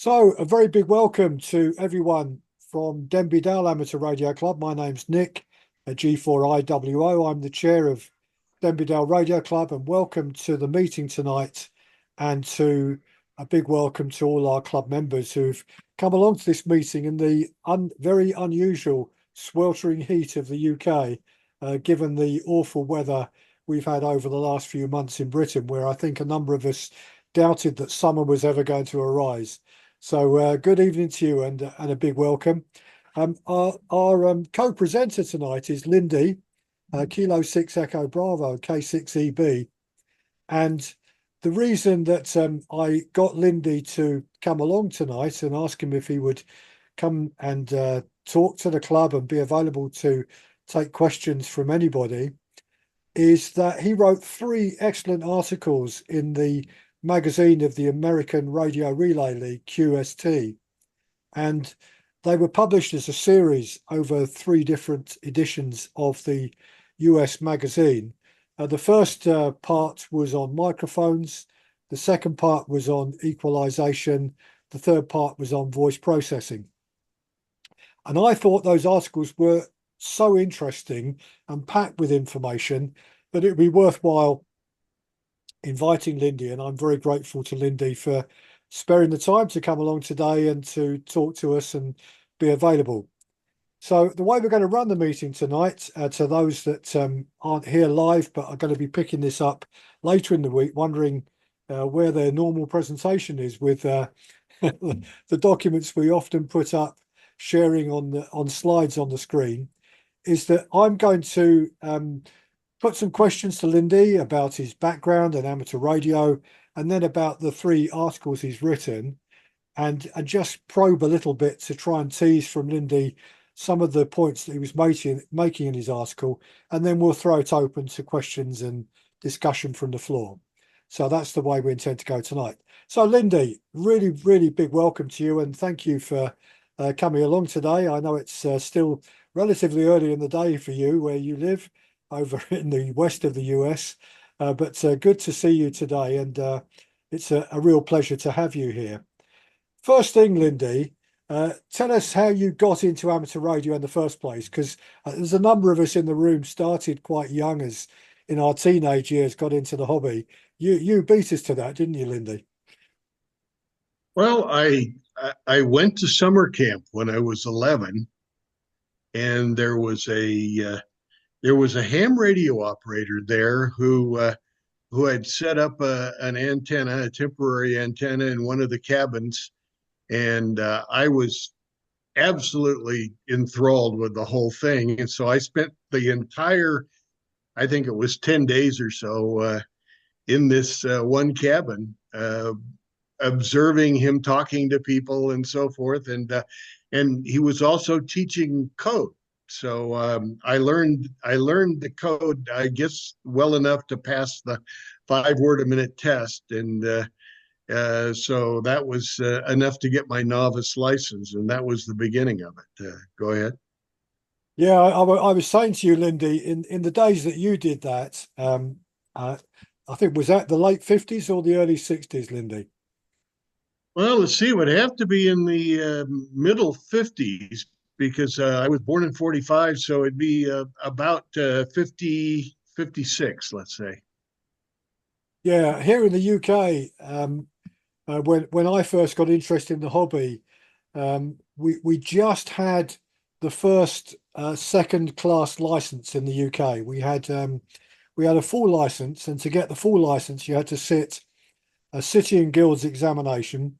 So, a very big welcome to everyone from Denby Dale Amateur Radio Club. My name's Nick, a G4IWO. I'm the chair of Denby Dale Radio Club, and welcome to the meeting tonight, and to a big welcome to all our club members who've come along to this meeting in the very unusual sweltering heat of the UK, given the awful weather we've had over the last few months in Britain, where I think a number of us doubted that summer was ever going to arise. So good evening to you, and a big welcome. Our co-presenter tonight is Lindy, Kilo 6 Echo Bravo K6EB. And the reason that I got Lindy to come along tonight and ask him if he would come and talk to the club and be available to take questions from anybody is that he wrote 3 excellent articles in the magazine of the American Radio Relay League, QST, and they were published as a series over 3 different editions of the US magazine. The first part was on microphones, the second part was on equalisation, the third part was on voice processing. And I thought those articles were so interesting and packed with information that it would be worthwhile inviting Lindy, and I'm very grateful to Lindy for sparing the time to come along today and to talk to us and be available. So the way we're going to run the meeting tonight, to those that aren't here live but are going to be picking this up later in the week, wondering where their normal presentation is with the documents we often put up, sharing on slides on the screen, is that I'm going to put some questions to Lindy about his background and amateur radio, and then about the 3 articles he's written, and just probe a little bit to try and tease from Lindy some of the points that he was making in his article, and then we'll throw it open to questions and discussion from the floor. So that's the way we intend to go tonight. So Lindy, really, really big welcome to you, and thank you for coming along today. I know it's still relatively early in the day for you where you live, over in the west of the US, but good to see you today, and it's a real pleasure to have you here. First thing, Lindy, tell us how you got into amateur radio in the first place, because there's a number of us in the room started quite young, as in our teenage years got into the hobby. You beat us to that, didn't you, Lindy? Well, I went to summer camp when I was 11, and there was a ham radio operator there who had set up an antenna, a temporary antenna in one of the cabins, and I was absolutely enthralled with the whole thing. And so I spent the entire, I think it was 10 days or so, in this one cabin, observing him talking to people and so forth. And he was also teaching code. So I learned the code, I guess, well enough to pass the 5-word-a-minute test, and so that was enough to get my novice license, and that was the beginning of it. Go ahead. Yeah, I was saying to you, Lindy, in the days that you did that, I think, was that the late 50s or the early 60s, Lindy? Well, let's see, it would have to be in the middle 50s, because I was born in 45, so it'd be about 50, 56, let's say. Yeah, here in the UK, when I first got interested in the hobby, we just had the first second class license in the UK. We had a full license, and to get the full license, you had to sit a City and Guilds examination,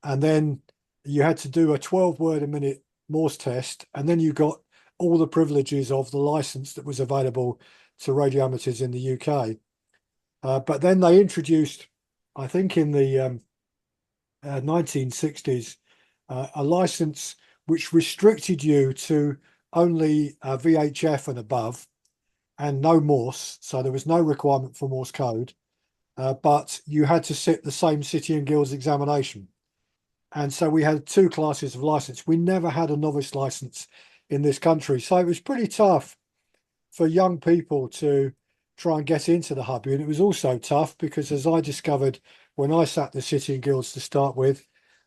and then you had to do a 12-word-a-minute Morse test, and then you got all the privileges of the license that was available to radio amateurs in the UK. But then they introduced, I think in the 1960s, a license which restricted you to only VHF and above, and no Morse. So there was no requirement for Morse code, but you had to sit the same City and Guilds examination. And so we had 2 classes of license. We never had a novice license in this country. So it was pretty tough for young people to try and get into the hobby. And it was also tough because, as I discovered when I sat the City and Guilds to start with,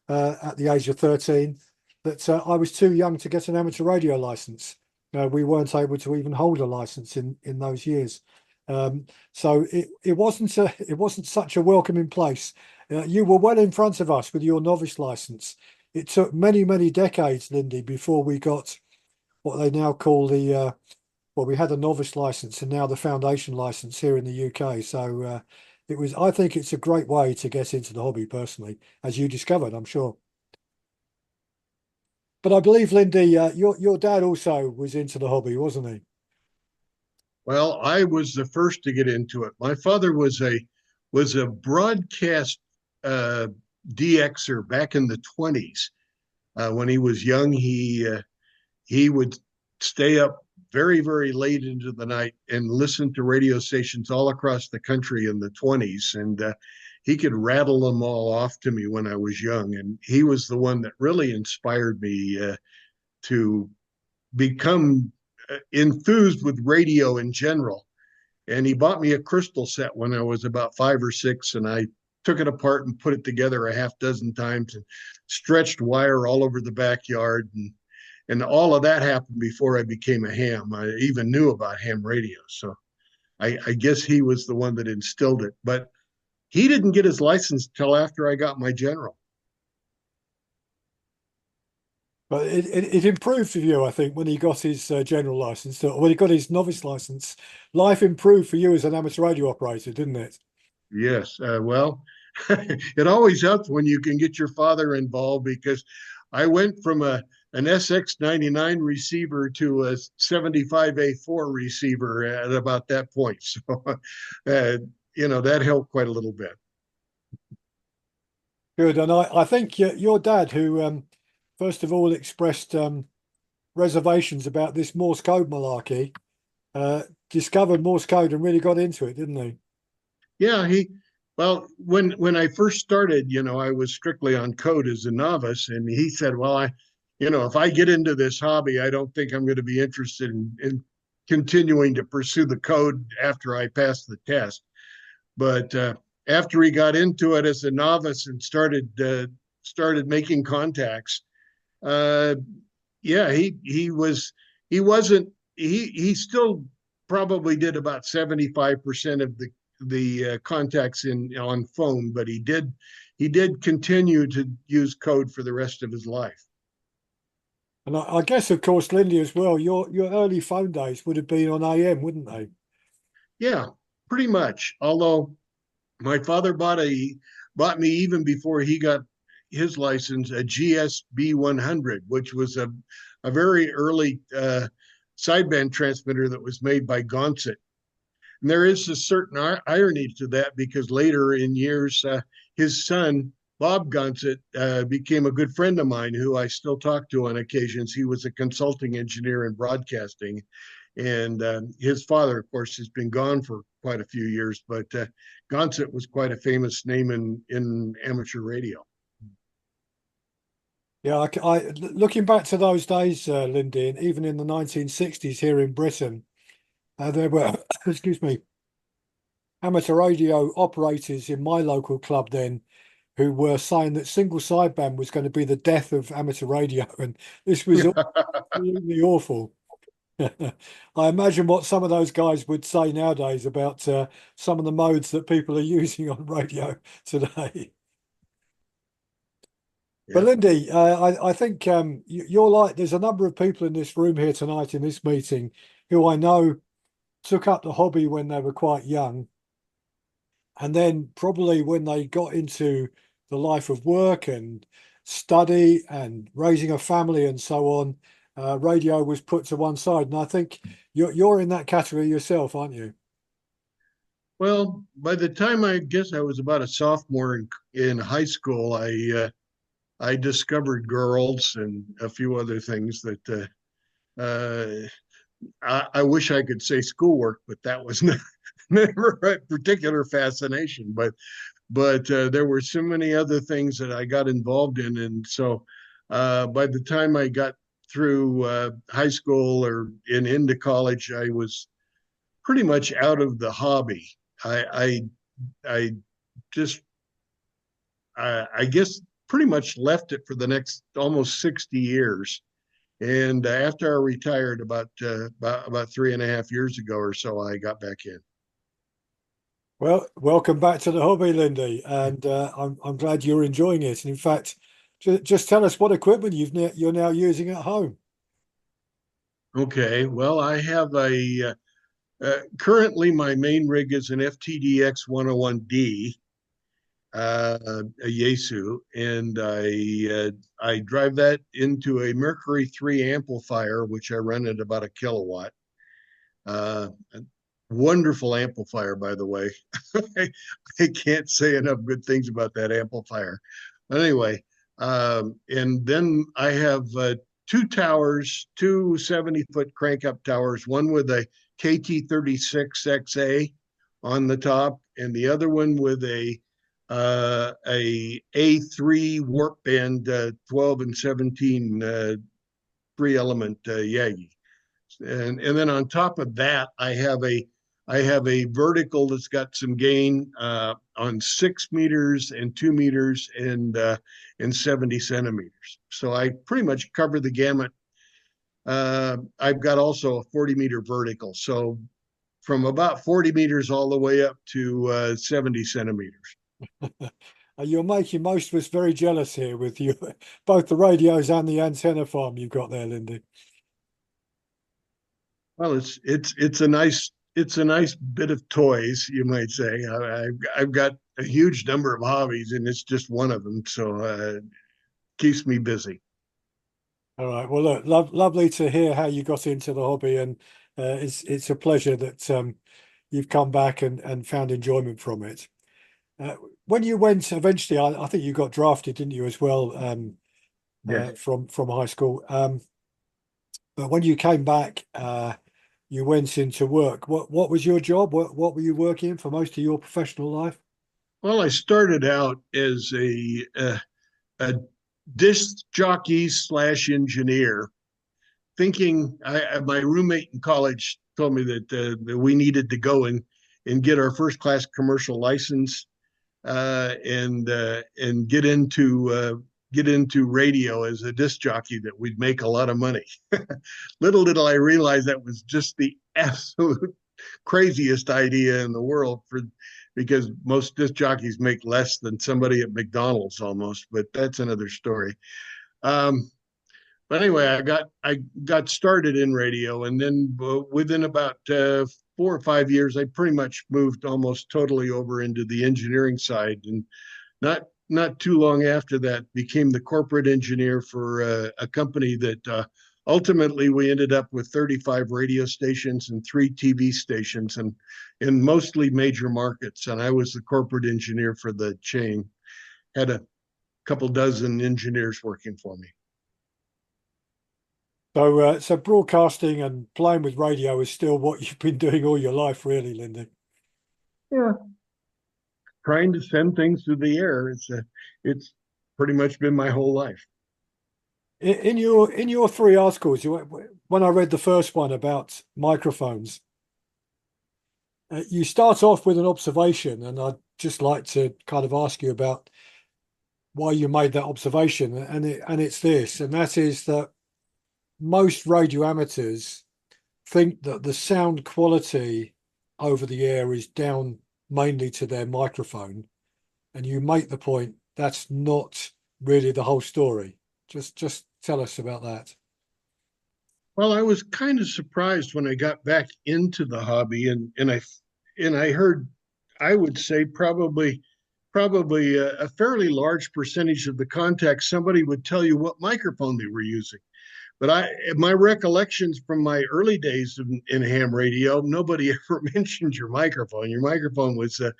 at the age of 13 that I was too young to get an amateur radio license. We weren't able to even hold a license in those years. So it wasn't such a welcoming place. You were well in front of us with your novice license. It took many, many decades, Lindy, before we got what they now call the well, we had a novice license and now the foundation license here in the UK. So I think it's a great way to get into the hobby personally, as you discovered, I'm sure. But I believe, Lindy, your dad also was into the hobby, wasn't he? Well, I was the first to get into it. My father was a broadcast uh, DXer back in the 20s. When he was young, he would stay up very, very late into the night and listen to radio stations all across the country in the 20s. And he could rattle them all off to me when I was young. And he was the one that really inspired me to become enthused with radio in general. And he bought me a crystal set when I was about 5 or 6, and I took it apart and put it together a half dozen times and stretched wire all over the backyard. And all of that happened before I became a ham. I even knew about ham radio. So I guess he was the one that instilled it. But he didn't get his license till after I got my general. But it improved for you, I think, when he got his general license, or when he got his novice license. Life improved for you as an amateur radio operator, didn't it? Yes. Well, it always helps when you can get your father involved, because I went from an SX99 receiver to a 75A4 receiver at about that point. So, that helped quite a little bit. Good. And I think your dad, who first of all expressed reservations about this Morse code malarkey, discovered Morse code and really got into it, didn't he? Yeah, well, when I first started, I was strictly on code as a novice, and he said, well, if I get into this hobby, I don't think I'm going to be interested in continuing to pursue the code after I pass the test. But after he got into it as a novice and started making contacts, yeah, he still probably did about 75% of the contacts on phone, but he did continue to use code for the rest of his life. And I guess, of course, Lindy, as well, your early phone days would have been on AM, wouldn't they? Yeah, pretty much. Although my father bought me, even before he got his license, a GSB 100, which was a very early sideband transmitter that was made by Gonset. And there is a certain irony to that, because later in years, his son, Bob Gonset, became a good friend of mine who I still talk to on occasions. He was a consulting engineer in broadcasting. And his father, of course, has been gone for quite a few years, but Gonset was quite a famous name in amateur radio. Yeah, looking back to those days, Lindy, and even in the 1960s here in Britain, there were, excuse me, amateur radio operators in my local club then who were saying that single sideband was going to be the death of amateur radio, and this was absolutely awful. I imagine what some of those guys would say nowadays about some of the modes that people are using on radio today. But Yeah. Lindy, I think you're like, there's a number of people in this room here tonight in this meeting who I know took up the hobby when they were quite young. And then probably when they got into the life of work and study and raising a family and so on, radio was put to one side. And I think you're in that category yourself, aren't you? Well, by the time I guess I was about a sophomore in high school, I discovered girls and a few other things that I wish I could say schoolwork, but that was never a particular fascination. But there were so many other things that I got involved in, and so by the time I got through high school or into college, I was pretty much out of the hobby. I just I guess pretty much left it for the next almost 60 years. And after I retired about 3.5 years ago or so, I got back in. Well, welcome back to the hobby, Lindy, and I'm glad you're enjoying it. And in fact, just tell us what equipment you're now using at home. Okay, well, I have currently my main rig is an FTDX 101D, a Yaesu, and I drive that into a Mercury 3 amplifier, which I run at about a kilowatt. A wonderful amplifier, by the way. I can't say enough good things about that amplifier. But anyway, and then I have two towers, two 70-foot crank up towers, one with a KT36XA on the top, and the other one with a A3 warp band 12 and 17 three element Yagi. And then on top of that, I have a vertical that's got some gain on 6 meters and 2 meters and 70 centimeters. So I pretty much cover the gamut. I've got also a 40-meter vertical. So from about 40 meters all the way up to 70 centimeters. You're making most of us very jealous here with you, both the radios and the antenna farm you've got there, Lindy. Well, it's a nice bit of toys, you might say. I've got a huge number of hobbies, and it's just one of them. So keeps me busy. All right. Well, look, lovely to hear how you got into the hobby, and it's a pleasure that you've come back and found enjoyment from it. When you went eventually, I think you got drafted, didn't you, as well, Yeah. from high school. But when you came back, you went into work. What was your job? What were you working in for most of your professional life? Well, I started out as a disc jockey slash engineer, thinking my roommate in college told me that we needed to go and get our first class commercial license and get into radio as a disc jockey, that we'd make a lot of money. Little did I realize that was just the absolute craziest idea in the world, because most disc jockeys make less than somebody at McDonald's almost, but that's another story. Um, but anyway, I got started in radio, and then within about 4 or 5 years, I pretty much moved almost totally over into the engineering side, and not too long after that, became the corporate engineer for a company that ultimately we ended up with 35 radio stations and 3 TV stations, and in mostly major markets. And I was the corporate engineer for the chain. Had a couple dozen engineers working for me. So broadcasting and playing with radio is still what you've been doing all your life, really, Lindy. Yeah, trying to send things through the air. It's pretty much been my whole life. In your 3 articles, when I read the first one about microphones, you start off with an observation, and I'd just like to kind of ask you about why you made that observation, and it's this, and that is that most radio amateurs think that the sound quality over the air is down mainly to their microphone, and you make the point that's not really the whole story. Just tell us about that. Well, I was kind of surprised when I got back into the hobby, and I heard, I would say probably a fairly large percentage of the contacts, somebody would tell you what microphone they were using. But my recollections from my early days in ham radio, nobody ever mentioned your microphone. Your microphone was a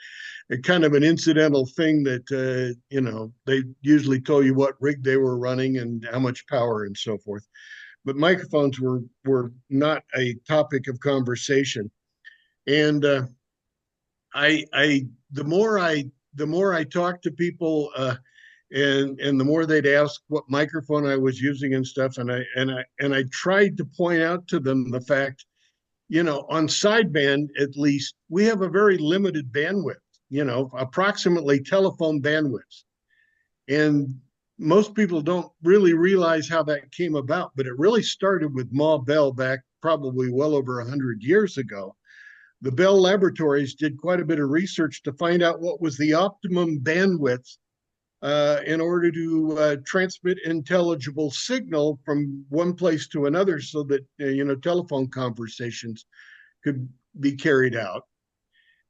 kind of an incidental thing that they usually told you what rig they were running and how much power and so forth. But microphones were not a topic of conversation. And I the more I talked to people, and the more they'd ask what microphone I was using and stuff, and I tried to point out to them the fact, on sideband at least, we have a very limited bandwidth, approximately telephone bandwidth, and most people don't really realize how that came about, but it really started with Ma Bell back probably well over 100 years ago. The Bell Laboratories did quite a bit of research to find out what was the optimum bandwidth in order to transmit intelligible signal from one place to another so that, telephone conversations could be carried out.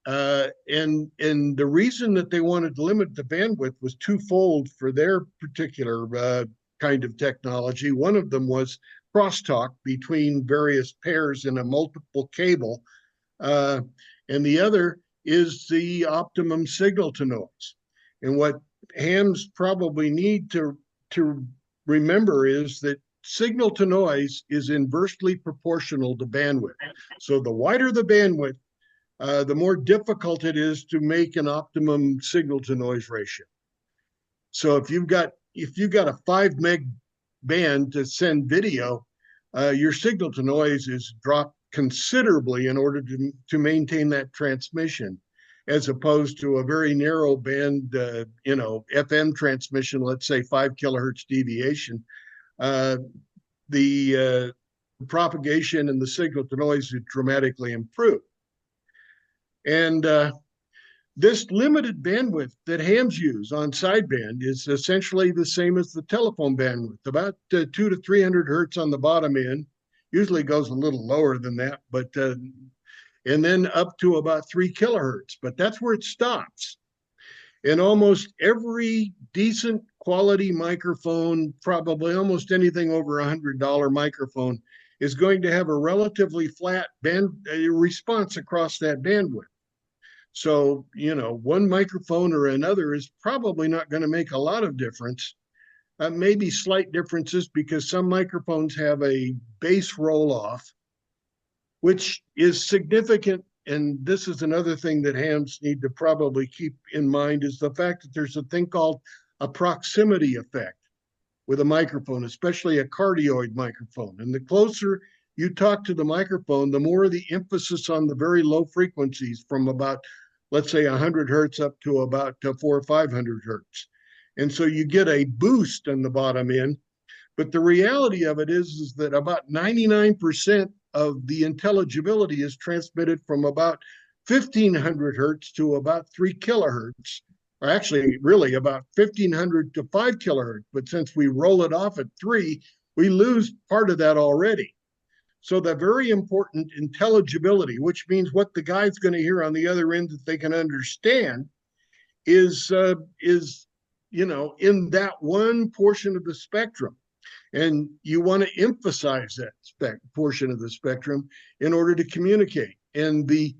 And the reason that they wanted to limit the bandwidth was twofold for their particular kind of technology. One of them was crosstalk between various pairs in a multiple cable, uh, and the other is the optimum signal to noise. And what hams probably need to remember is that signal to noise is inversely proportional to bandwidth. So the wider the bandwidth, the more difficult it is to make an optimum signal to noise ratio. So if you've got a 5 meg band to send video, your signal to noise is dropped considerably in order to maintain that transmission, as opposed to a very narrow band, FM transmission, let's say 5 kilohertz deviation. The propagation and the signal to noise is dramatically improved. And this limited bandwidth that hams use on sideband is essentially the same as the telephone bandwidth, about 200 to 300 hertz on the bottom end. Usually goes a little lower than that, but and then up to about 3 kilohertz. But that's where it stops. And almost every decent quality microphone, probably almost anything over $100 microphone, is going to have a relatively flat band response across that bandwidth. So, one microphone or another is probably not going to make a lot of difference. Maybe slight differences because some microphones have a bass roll off, which is significant. And this is another thing that hams need to probably keep in mind, is the fact that there's a thing called a proximity effect with a microphone, especially a cardioid microphone. And the closer you talk to the microphone, the more the emphasis on the very low frequencies from about, let's say 100 hertz up to about 400 or 500 hertz. And so you get a boost on the bottom end. But the reality of it is that about 99% of the intelligibility is transmitted from about 1500 hertz to about 3 kilohertz, or actually really about 1500 to 5 kilohertz. But since we roll it off at 3, we lose part of that already. So the very important intelligibility, which means what the guy's going to hear on the other end that they can understand, is in that one portion of the spectrum. And you want to emphasize that portion of the spectrum in order to communicate. And the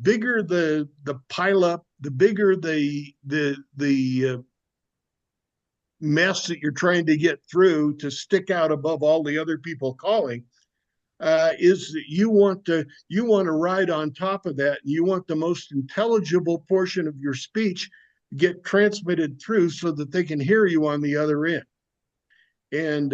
bigger the pile up, the bigger the mess that you're trying to get through to stick out above all the other people calling, is that you want to ride on top of that. And you want the most intelligible portion of your speech get transmitted through so that they can hear you on the other end. And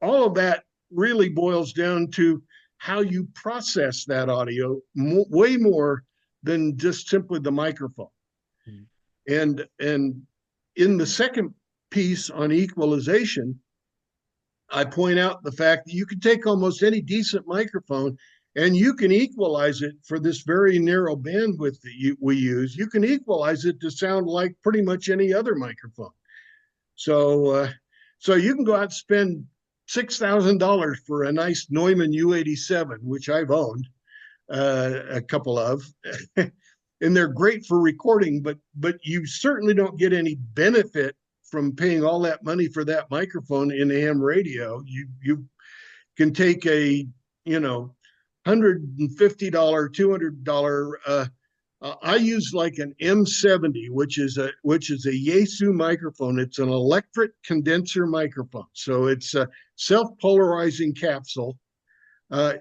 all of that really boils down to how you process that audio, way more than just simply the microphone. Mm-hmm. And in the second piece on equalization, I point out the fact that you can take almost any decent microphone and you can equalize it for this very narrow bandwidth that we use. You can equalize it to sound like pretty much any other microphone. So you can go out and spend $6,000 for a nice Neumann U87, which I've owned a couple of, and they're great for recording, but you certainly don't get any benefit from paying all that money for that microphone in ham radio. You can take a $150, $200. I use like an M70, which is a Yaesu microphone. It's an electric condenser microphone. So it's a self-polarizing capsule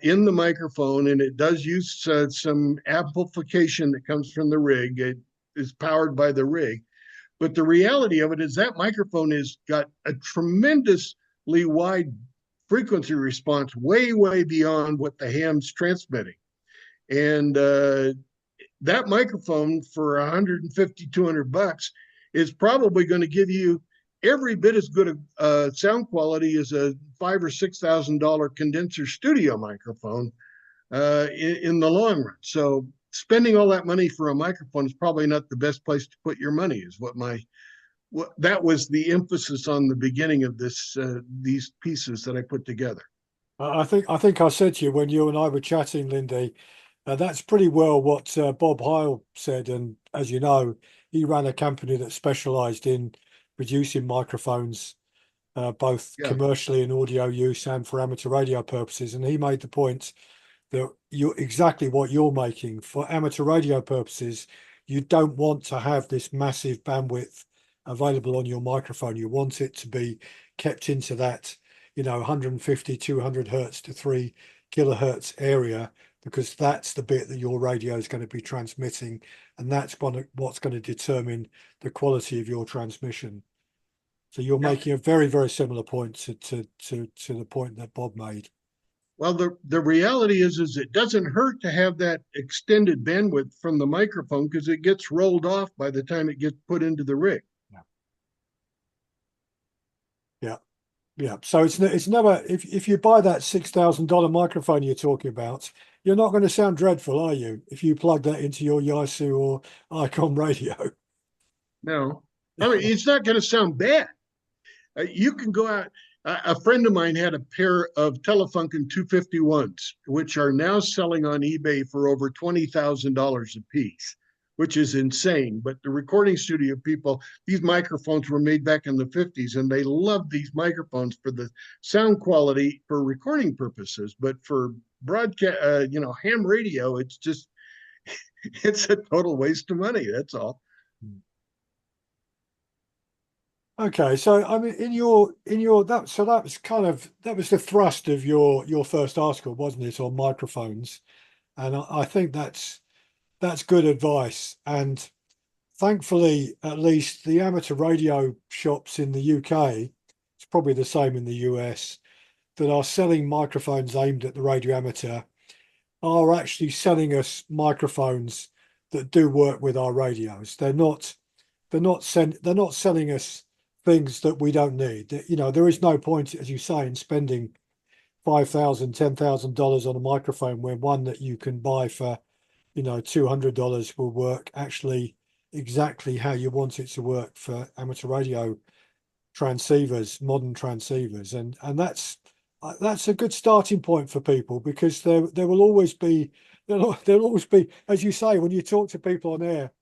in the microphone, and it does use some amplification that comes from the rig. It is powered by the rig. But the reality of it is that microphone has got a tremendously wide frequency response, way, way beyond what the ham's transmitting. And that microphone for $150, $200 is probably going to give you every bit as good a sound quality as a $5,000 or $6,000 condenser studio microphone in the long run. So spending all that money for a microphone is probably not the best place to put your money. Is what that was the emphasis on the beginning of these pieces that I put together. I think I said to you when you and I were chatting, Lindy, that's pretty well what Bob Heil said. And as you know, he ran a company that specialized in producing microphones, both Yeah, commercially in audio use and for amateur radio purposes. And he made the point that you're exactly what you're making for amateur radio purposes. You don't want to have this massive bandwidth available on your microphone. You want it to be kept into that, 150, 200 hertz to 3 kilohertz area, because that's the bit that your radio is going to be transmitting, and that's what's going to determine the quality of your transmission. So you're yeah. making a very, very similar point to the point that Bob made. Well, the reality is it doesn't hurt to have that extended bandwidth from the microphone because it gets rolled off by the time it gets put into the rig. Yeah. Yeah. Yeah. So it's never, if you buy that $6,000 microphone you're talking about, you're not going to sound dreadful, are you? If you plug that into your Yaesu or Icon radio. No, I mean it's not going to sound bad. You can go out. A friend of mine had a pair of Telefunken 251s, which are now selling on eBay for over $20,000 a piece, which is insane. But the recording studio people, these microphones were made back in the 50s, and they love these microphones for the sound quality for recording purposes. But for broadcast, ham radio, it's just it's a total waste of money. That's all. Okay, so I mean, that was that was the thrust of your first article, wasn't it, on microphones? And I think that's good advice. And thankfully, at least the amateur radio shops in the UK, it's probably the same in the US, that are selling microphones aimed at the radio amateur are actually selling us microphones that do work with our radios. They're not selling us things that we don't need. There is no point, as you say, in spending $5,000, $10,000 on a microphone when one that you can buy for, $200 will work actually exactly how you want it to work for amateur radio transceivers, modern transceivers, and that's a good starting point for people, because there will always be there'll always be, as you say, when you talk to people on air.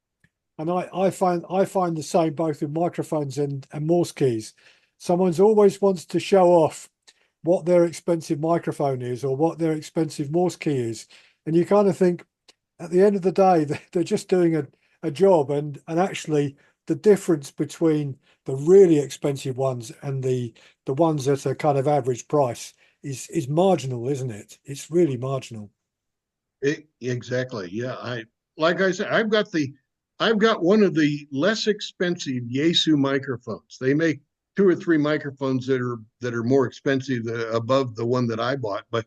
And I find the same both with microphones and Morse keys. Someone's always wants to show off what their expensive microphone is or what their expensive Morse key is. And you kind of think at the end of the day, they're just doing a job. And actually the difference between the really expensive ones and the ones at a kind of average price is marginal, isn't it? It's really marginal. Exactly. Yeah. Like I said, I've got one of the less expensive Yaesu microphones. They make two or three microphones that are more expensive above the one that I bought, but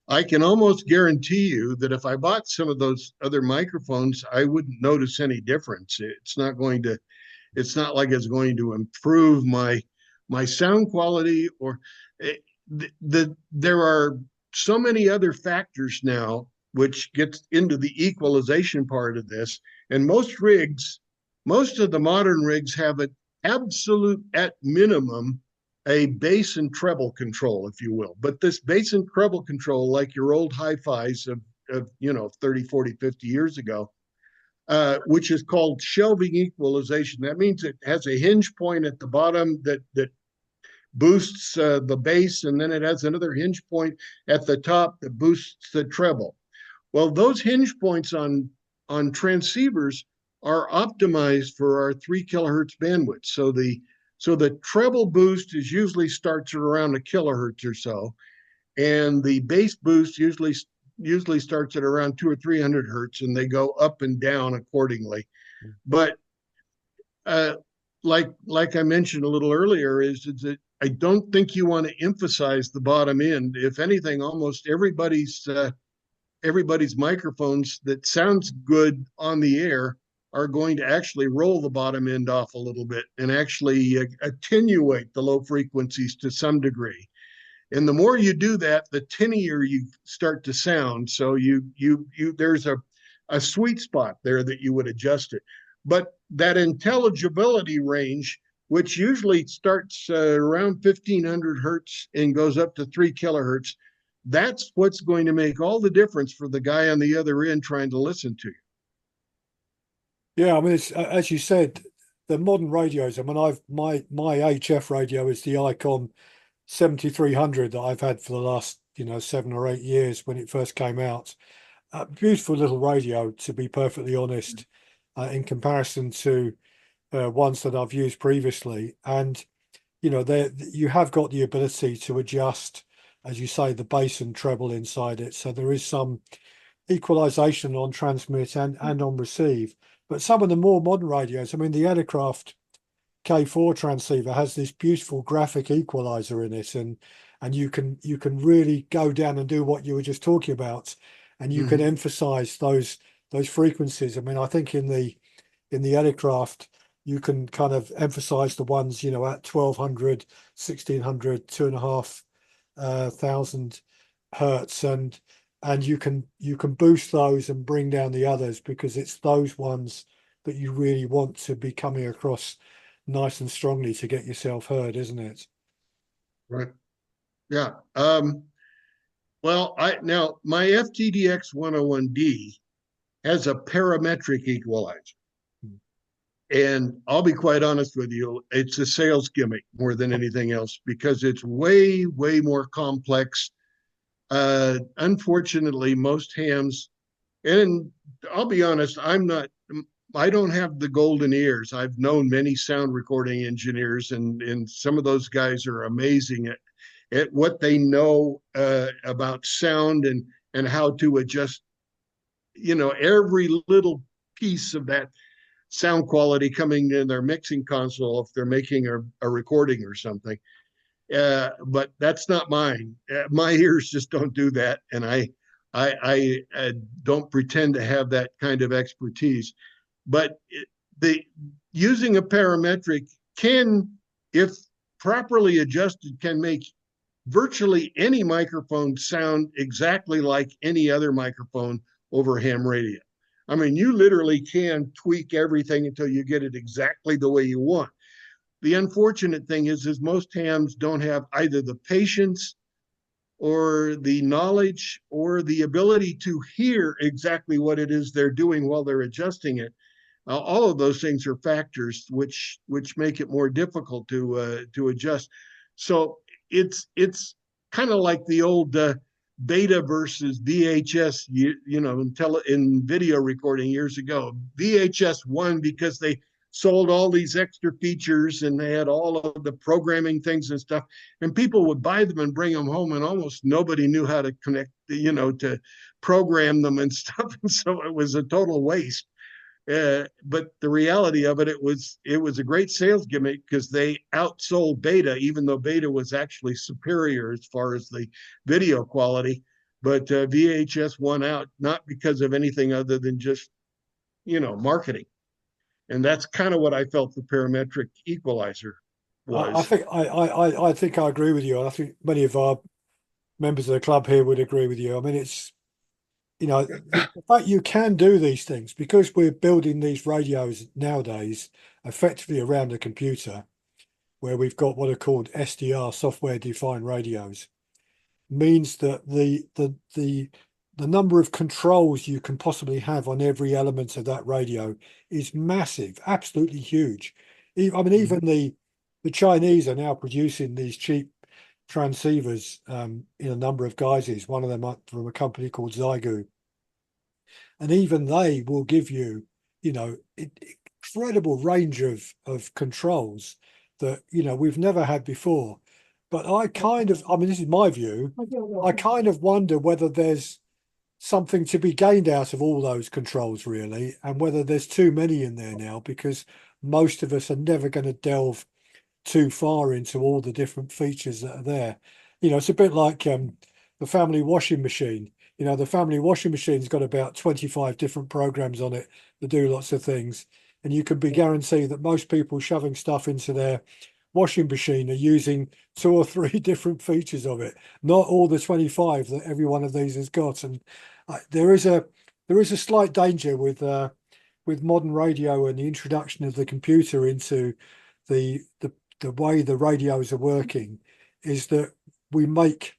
I can almost guarantee you that if I bought some of those other microphones, I wouldn't notice any difference. It's not like it's going to improve my sound quality or there are so many other factors now which gets into the equalization part of this. And most of the modern rigs have an absolute, at minimum, a bass and treble control, if you will. But this bass and treble control, like your old hi-fis of 30, 40, 50 years ago, which is called shelving equalization. That means it has a hinge point at the bottom that boosts the bass, and then it has another hinge point at the top that boosts the treble. Well, those hinge points on transceivers are optimized for our 3 kilohertz bandwidth. So the treble boost usually starts at around a kilohertz or so, and the bass boost usually starts at around 200 or 300 hertz, and they go up and down accordingly. But like I mentioned a little earlier, is that I don't think you want to emphasize the bottom end. If anything, almost everybody's microphones that sounds good on the air are going to actually roll the bottom end off a little bit and actually attenuate the low frequencies to some degree. And the more you do that, the tinnier you start to sound. So there's a sweet spot there that you would adjust it. But that intelligibility range, which usually starts around 1500 hertz and goes up to 3 kilohertz, that's what's going to make all the difference for the guy on the other end trying to listen to you. Yeah, I mean, it's, as you said, the modern radios. I mean, my HF radio is the Icon 7300 that I've had for the last 7 or 8 years when it first came out. Beautiful little radio, to be perfectly honest, in comparison to ones that I've used previously. And there you have got the ability to adjust, as you say, the bass and treble inside it. So there is some equalization on transmit and on receive. But some of the more modern radios, I mean, the Elecraft K4 transceiver has this beautiful graphic equalizer in it, and you can really go down and do what you were just talking about, and you can emphasize those frequencies. I mean, I think in the Elecraft you can kind of emphasize the ones at 1200, 1600, 2500 hertz, and you can boost those and bring down the others, because it's those ones that you really want to be coming across nice and strongly to get yourself heard, isn't it? Right. Yeah. Well, now my FTDX 101D has a parametric equalizer. And I'll be quite honest with you, it's a sales gimmick more than anything else, because it's way, way more complex. Unfortunately, most hams, and I'll be honest, I don't have the golden ears. I've known many sound recording engineers, and some of those guys are amazing at what they know about sound and how to adjust, every little piece of that sound quality coming in their mixing console if they're making a recording or something. But that's not mine. My ears just don't do that, and I don't pretend to have that kind of expertise. But using a parametric can, if properly adjusted, can make virtually any microphone sound exactly like any other microphone over ham radio. I mean, you literally can tweak everything until you get it exactly the way you want. The unfortunate thing is most hams don't have either the patience or the knowledge or the ability to hear exactly what it is they're doing while they're adjusting it. All of those things are factors which make it more difficult to adjust. So it's kind of like the old beta versus VHS, in video recording years ago. VHS won because they sold all these extra features and they had all of the programming things and stuff, and people would buy them and bring them home, and almost nobody knew how to connect, to program them and stuff. And so it was a total waste. But the reality of it, it was a great sales gimmick because they outsold Beta, even though Beta was actually superior as far as the video quality. But VHS won out, not because of anything other than just, marketing. And that's kind of what I felt the parametric equalizer was. I think I agree with you. And I think many of our members of the club here would agree with you. I mean, it's, the fact you can do these things, because we're building these radios nowadays effectively around a computer, where we've got what are called SDR, software defined radios, means that the number of controls you can possibly have on every element of that radio is massive, absolutely huge. I mean, even the Chinese are now producing these cheap transceivers in a number of guises. One of them from a company called Zygu, and even they will give you, incredible range of controls that we've never had before. But I mean, this is my view, I kind of wonder whether there's something to be gained out of all those controls, really, and whether there's too many in there now, because most of us are never going to delve too far into all the different features that are there. It's a bit like the family washing machine. The family washing machine's got about 25 different programs on it that do lots of things. And you can be guaranteed that most people shoving stuff into their washing machine are using 2 or 3 different features of it, not all the 25 that every one of these has got. And there is a slight danger with modern radio and the introduction of the computer into the way the radios are working, is that we make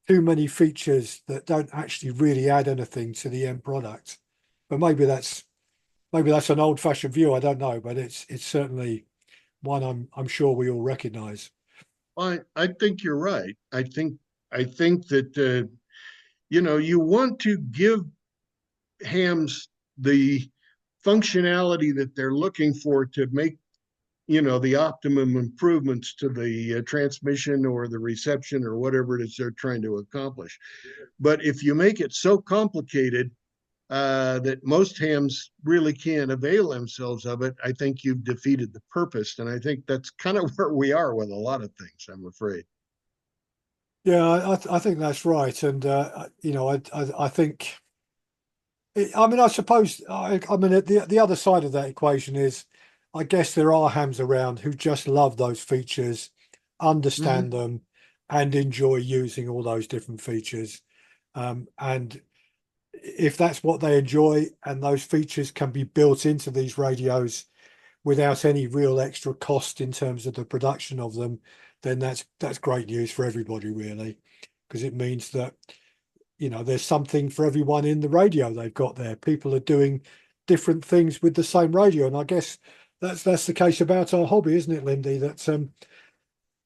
too many features that don't actually really add anything to the end product. But maybe that's an old-fashioned view. I don't know, but it's certainly one I'm sure we all recognise. I think you're right. I think that you want to give hams the functionality that they're looking for to make the optimum improvements to the transmission or the reception or whatever it is they're trying to accomplish. But if you make it so complicated that most hams really can't avail themselves of it, I think you've defeated the purpose. And I think that's kind of where we are with a lot of things, I'm afraid. Yeah, I think that's right. And I think, I mean, I suppose, I mean, the other side of that equation is, I guess there are hams around who just love those features, understand Mm-hmm. them, and enjoy using all those different features. And if that's what they enjoy, and those features can be built into these radios without any real extra cost in terms of the production of them, then that's great news for everybody, really, because it means that there's something for everyone in the radio they've got there. People are doing different things with the same radio, and I guess that's the case about our hobby, isn't it, Lindy? That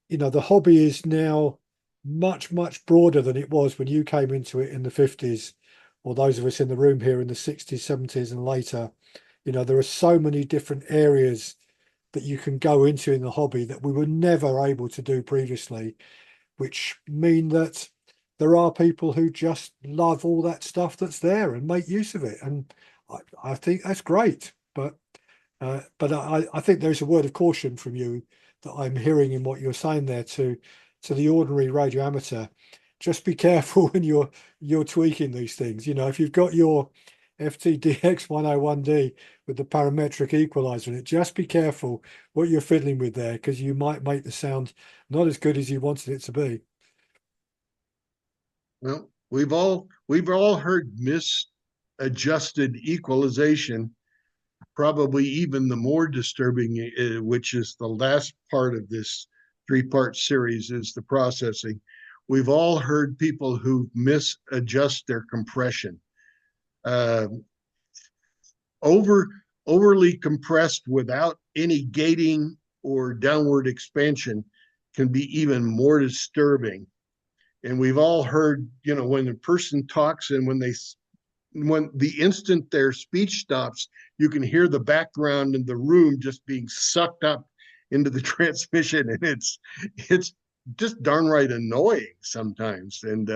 the hobby is now much broader than it was when you came into it in the 50s, or those of us in the room here in the 60s, 70s, and later. There are so many different areas that you can go into in the hobby that we were never able to do previously, which mean that there are people who just love all that stuff that's there and make use of it. And I think that's great. But I think there's a word of caution from you that I'm hearing in what you're saying there to the ordinary radio amateur. Just be careful when you're tweaking these things. If you've got your FTDX 101D with the parametric equalizer in it, just be careful what you're fiddling with there, because you might make the sound not as good as you wanted it to be. Well, we've all heard misadjusted equalization. Probably even the more disturbing, which is the last part of this 3-part series, is the processing. We've all heard people who misadjust their compression. Uh, overly compressed without any gating or downward expansion can be even more disturbing. And we've all heard, when a person talks and when the instant their speech stops, you can hear the background in the room just being sucked up into the transmission, and it's just darn right annoying sometimes. And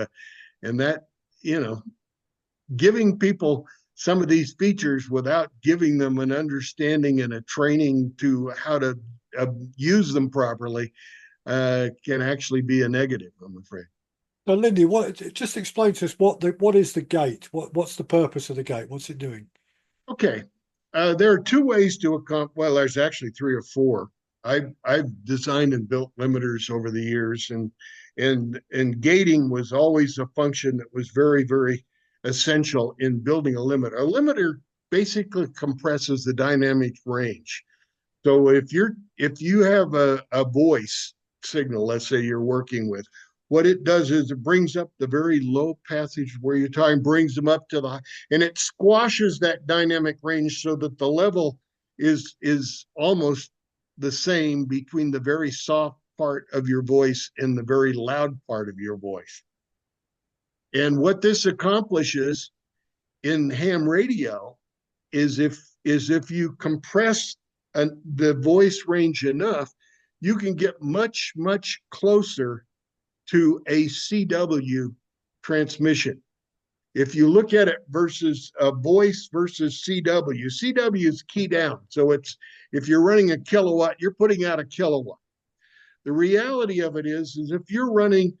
that giving people some of these features without giving them an understanding and a training to how to use them properly can actually be a negative, I'm afraid. So, Lindy, just explain to us what is the gate? What's the purpose of the gate? What's it doing? Okay. There are 2 ways to accomplish. Well, there's actually 3 or 4. I've designed and built limiters over the years, and gating was always a function that was very essential in building a limiter. A limiter basically compresses the dynamic range. So if you have a voice signal, let's say you're working with, what it does is it brings up the very low passage where you're talking, brings them up to the, and it squashes that dynamic range so that the level is almost the same between the very soft part of your voice and the very loud part of your voice. And what this accomplishes in ham radio is if you compress the voice range enough, you can get much closer to a CW transmission. If you look at it versus a voice versus CW is key down. So if you're running a kilowatt, you're putting out a kilowatt. The reality of it is if you're running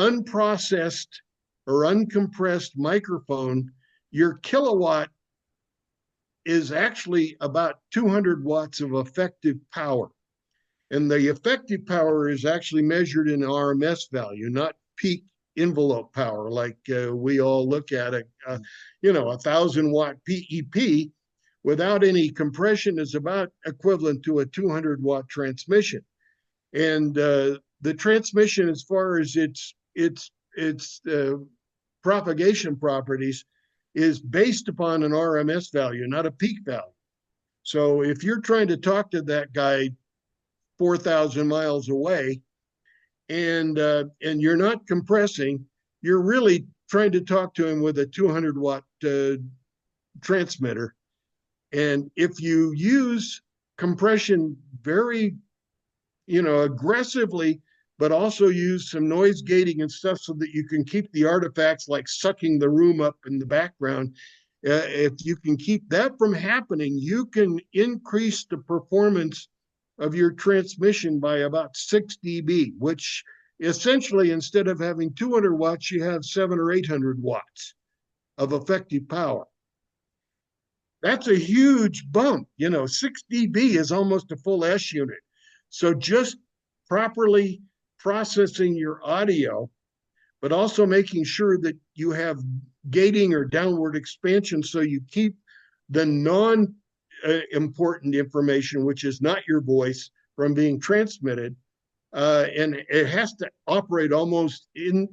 unprocessed or uncompressed microphone, your kilowatt is actually about 200 watts of effective power. And the effective power is actually measured in RMS value, not peak envelope power, like we all look at it. 1,000-watt PEP without any compression is about equivalent to a 200-watt transmission. And the transmission, as far as its propagation properties, is based upon an RMS value, not a peak value. So if you're trying to talk to that guy 4,000 miles away, and you're not compressing, you're really trying to talk to him with a 200-watt transmitter. And if you use compression very, aggressively, but also use some noise gating and stuff so that you can keep the artifacts like sucking the room up in the background, if you can keep that from happening, you can increase the performance of your transmission by about 6 dB, which essentially, instead of having 200 watts, you have 700 or 800 watts of effective power. That's a huge bump. 6 dB is almost a full S unit. So just properly processing your audio, but also making sure that you have gating or downward expansion so you keep the non-important information, which is not your voice, from being transmitted. And it has to operate almost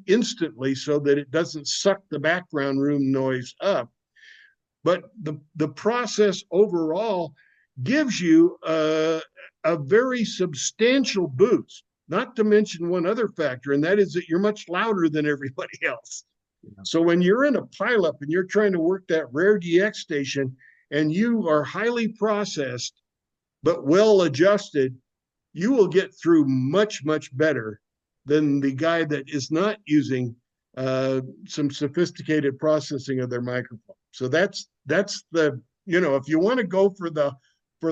instantly so that it doesn't suck the background room noise up. But the process overall gives you a very substantial boost, not to mention one other factor, and that is that you're much louder than everybody else. Yeah. So when you're in a pileup and you're trying to work that rare DX station and you are highly processed but well adjusted, you will get through much, much better than the guy that is not using some sophisticated processing of their microphone. So that's the, if you want to go for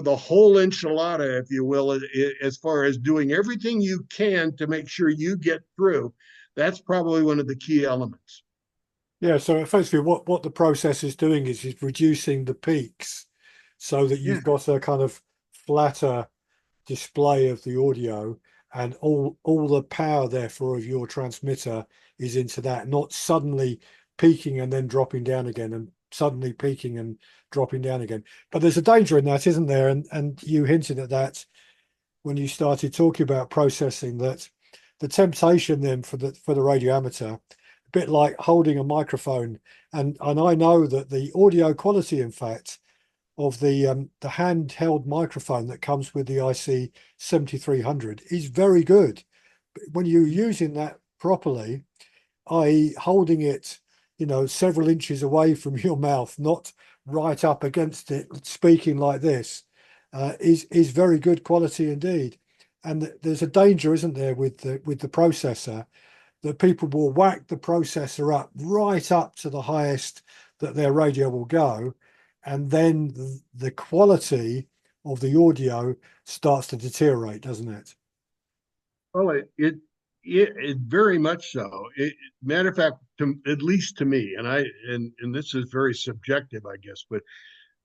the whole enchilada, if you will, as far as doing everything you can to make sure you get through, that's probably one of the key elements. Yeah, so effectively what the process is doing is reducing the peaks so that you've got a kind of flatter display of the audio, and all the power therefore of your transmitter is into that, not suddenly peaking and then dropping down again, and suddenly peaking and dropping down again. But there's a danger in that, isn't there? And you hinted at that when you started talking about processing, that the temptation then for the radio amateur, a bit like holding a microphone, and I know that the audio quality, in fact, of the handheld microphone that comes with the IC 7300 is very good. But when you're using that properly, i.e. holding it, several inches away from your mouth, not right up against it, speaking like this, is very good quality indeed. And there's a danger, isn't there, with the processor, that people will whack the processor up right up to the highest that their radio will go, and then the quality of the audio starts to deteriorate, doesn't it? Well, it very much so. Matter of fact, at least to me, and this is very subjective, I guess, but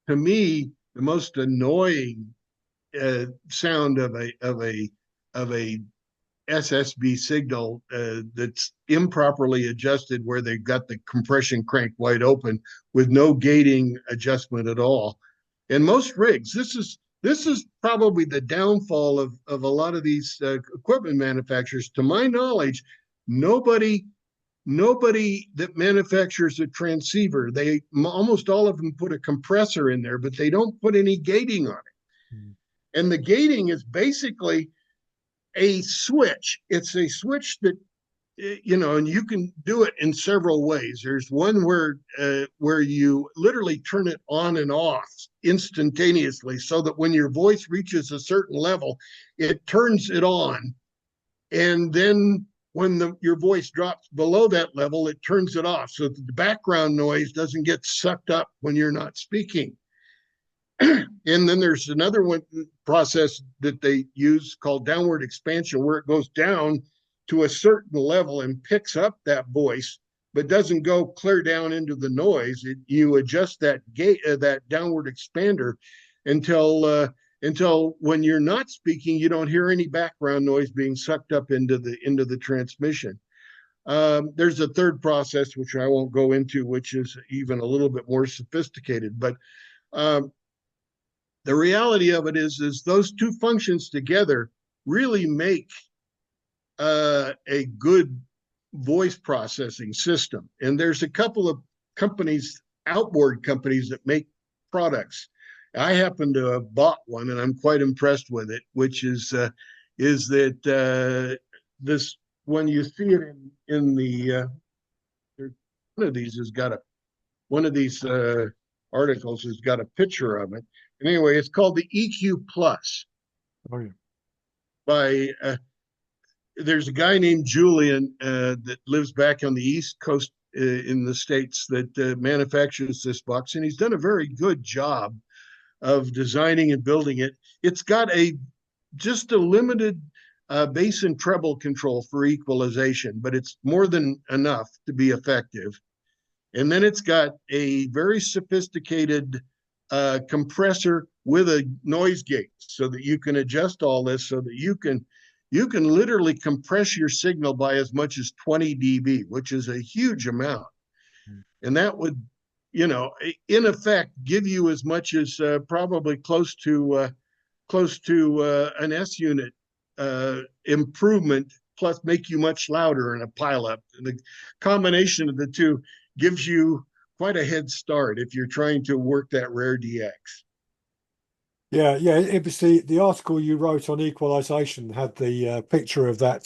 to me, the most annoying sound of a SSB signal that's improperly adjusted, where they've got the compression crank wide open with no gating adjustment at all. And most rigs, this is probably the downfall of a lot of these equipment manufacturers. To my knowledge, nobody that manufactures a transceiver, almost all of them put a compressor in there, but they don't put any gating on it. Mm. And the gating is basically a switch. It's a switch that, and you can do it in several ways. There's one where you literally turn it on and off instantaneously, so that when your voice reaches a certain level, it turns it on. And then when your voice drops below that level, it turns it off, so that the background noise doesn't get sucked up when you're not speaking. And then there's another process that they use called downward expansion, where it goes down to a certain level and picks up that voice but doesn't go clear down into the noise. You adjust that gate, that downward expander, until when you're not speaking, you don't hear any background noise being sucked up into the transmission. There's a third process which I won't go into, which is even a little bit more sophisticated. But the reality of it is those two functions together really make a good voice processing system. And there's a couple of companies, outboard companies, that make products. I happen to have bought one, and I'm quite impressed with it. Which is that this, when you see it in the one of these has got a one of these articles has got a picture of it. And anyway, it's called the EQ Plus. Oh, yeah. By there's a guy named Julian that lives back on the East Coast in the States that manufactures this box, and he's done a very good job of designing and building it. It's got just a limited bass and treble control for equalization, but it's more than enough to be effective. And then it's got a very sophisticated compressor with a noise gate, so that you can adjust all this, so that you can literally compress your signal by as much as 20 dB, which is a huge amount. And that would, in effect, give you as much as probably close to an S unit improvement, plus make you much louder in a pileup. And the combination of the two gives you quite a head start if you're trying to work that rare DX. Yeah, yeah. It was the article you wrote on equalization had the picture of that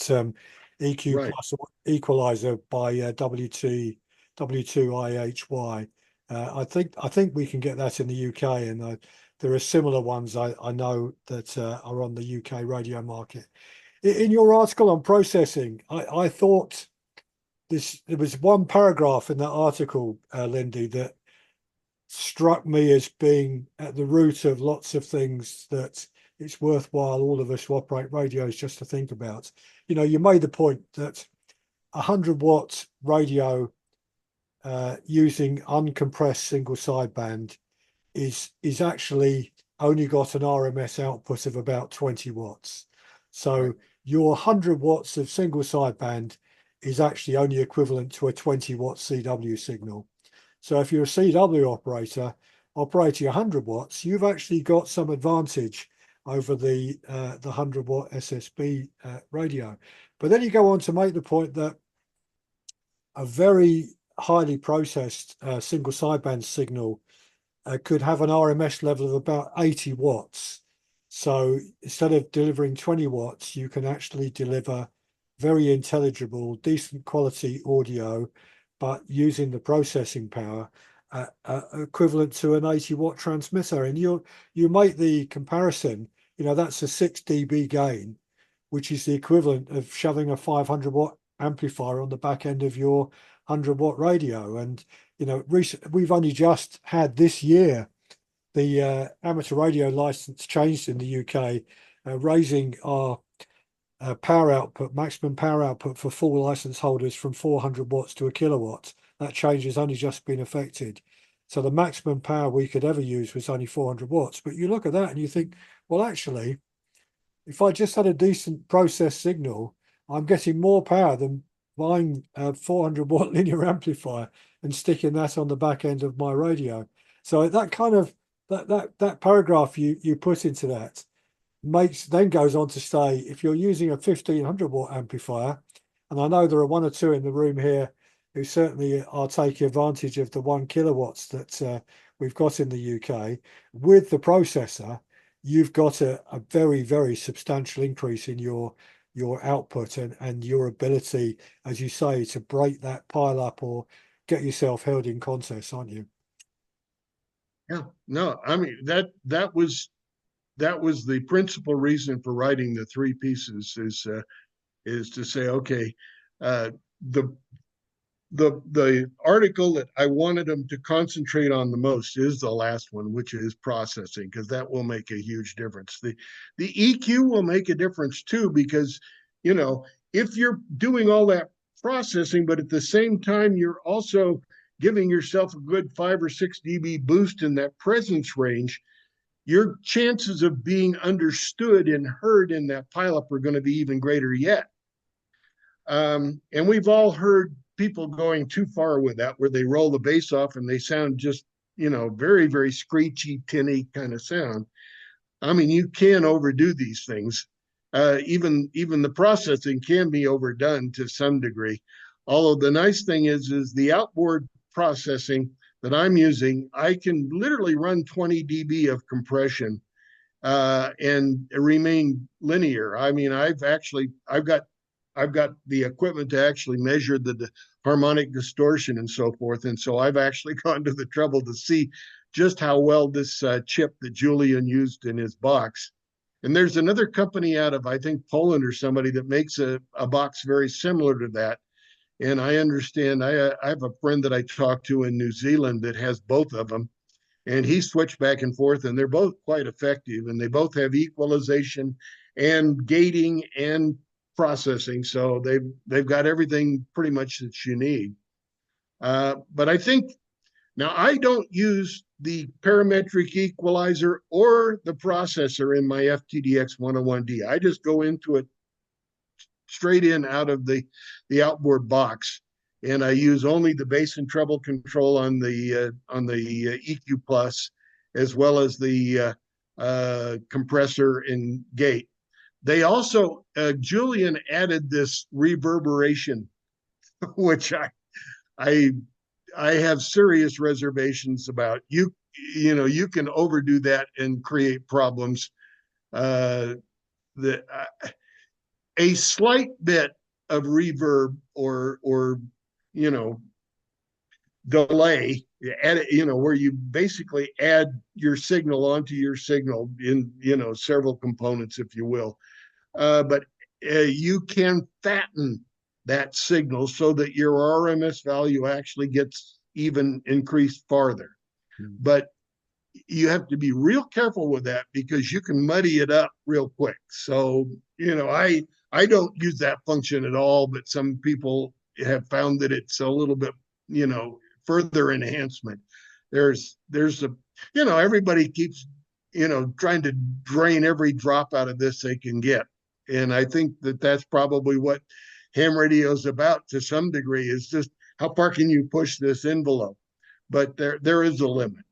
EQ Right. plus equalizer by W2IHY. I think we can get that in the UK, and there are similar ones I know that are on the UK radio market. In your article on processing, I thought there was one paragraph in that article, Lindy, that struck me as being at the root of lots of things that it's worthwhile all of us who operate radios just to think about. You made the point that 100-watt radio using uncompressed single sideband is actually only got an RMS output of about 20 watts. So Right. your 100 watts of single sideband is actually only equivalent to a 20-watt CW signal. So if you're a CW operator operating 100 watts, you've actually got some advantage over the 100-watt SSB radio. But then you go on to make the point that a very highly processed single sideband signal could have an RMS level of about 80 watts. So instead of delivering 20 watts, you can actually deliver very intelligible, decent quality audio, but using the processing power equivalent to an 80-watt transmitter. And you make the comparison, that's a 6 dB gain, which is the equivalent of shoving a 500-watt amplifier on the back end of your 100-watt radio. And we've only just had this year the amateur radio license changed in the UK, raising our power output, maximum power output for full license holders from 400 watts to a kilowatt. That change has only just been effected. So the maximum power we could ever use was only 400 watts. But you look at that and you think, well, actually, if I just had a decent process signal, I'm getting more power than buying a 400-watt linear amplifier and sticking that on the back end of my radio. So that kind of that paragraph you put into that then goes on to say, if you're using a 1500-watt amplifier, and I know there are one or two in the room here who certainly are taking advantage of the 1 kilowatts that we've got in the UK, with the processor, you've got a very, very substantial increase in your output and your ability, as you say, to break that pile up or get yourself held in contests, aren't you? Yeah. No, I mean that was the principal reason for writing the three pieces, is to say, okay, the the article that I wanted them to concentrate on the most is the last one, which is processing, because that will make a huge difference. The EQ will make a difference too, because if you're doing all that processing, but at the same time, you're also giving yourself a good 5 or 6 dB boost in that presence range. Your chances of being understood and heard in that pileup are going to be even greater yet. And we've all heard people going too far with that, where they roll the bass off and they sound just, very, very screechy, tinny kind of sound. I mean, you can overdo these things. Even the processing can be overdone to some degree. Although the nice thing is the outboard processing that I'm using, I can literally run 20 dB of compression and remain linear. I mean, I've got the equipment to actually measure the harmonic distortion and so forth, and so I've actually gone to the trouble to see just how well this chip that Julian used in his box. And there's another company out of, I think, Poland or somebody that makes a box very similar to that. And I understand, I have a friend that I talked to in New Zealand that has both of them. And he switched back and forth, and they're both quite effective. And they both have equalization and gating and processing. So they've got everything pretty much that you need. But I think now I don't use the parametric equalizer or the processor in my FTDX 101D. I just go into it straight in out of the outboard box, and I use only the bass and treble control on the EQ plus, as well as the compressor and gate. They also Julian added this reverberation, which I have serious reservations about. You can overdo that and create problems. A slight bit of reverb or delay, where you basically add your signal onto your signal in several components, if you will. But you can fatten that signal so that your RMS value actually gets even increased farther. But you have to be real careful with that because you can muddy it up real quick. So, I don't use that function at all, but some people have found that it's a little bit, further enhancement. There's everybody keeps, trying to drain every drop out of this they can get. And I think that that's probably what ham radio is about to some degree, is just how far can you push this envelope? But there is a limit.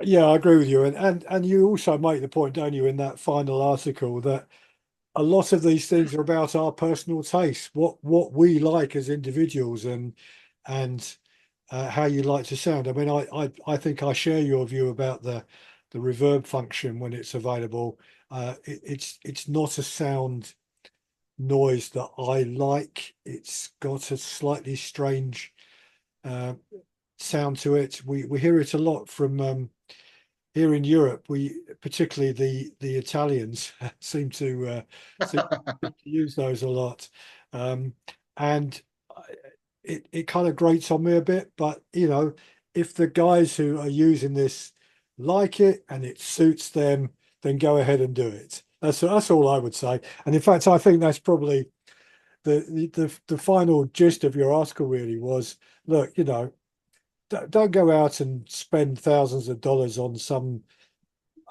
Yeah, I agree with you. And you also make the point, don't you, in that final article, that a lot of these things are about our personal taste, what we like as individuals, and how you like to sound. I mean, I think I share your view about the reverb function when it's available. It's not a sound noise that I like. It's got a slightly strange sound to it. We hear it a lot from here in Europe. We particularly the Italians seem to use those a lot, and it kind of grates on me a bit. But if the guys who are using this like it and it suits them, then go ahead and do it. That's all I would say. And in fact, I think that's probably the final gist of your article. Really was, look, don't go out and spend thousands of dollars on some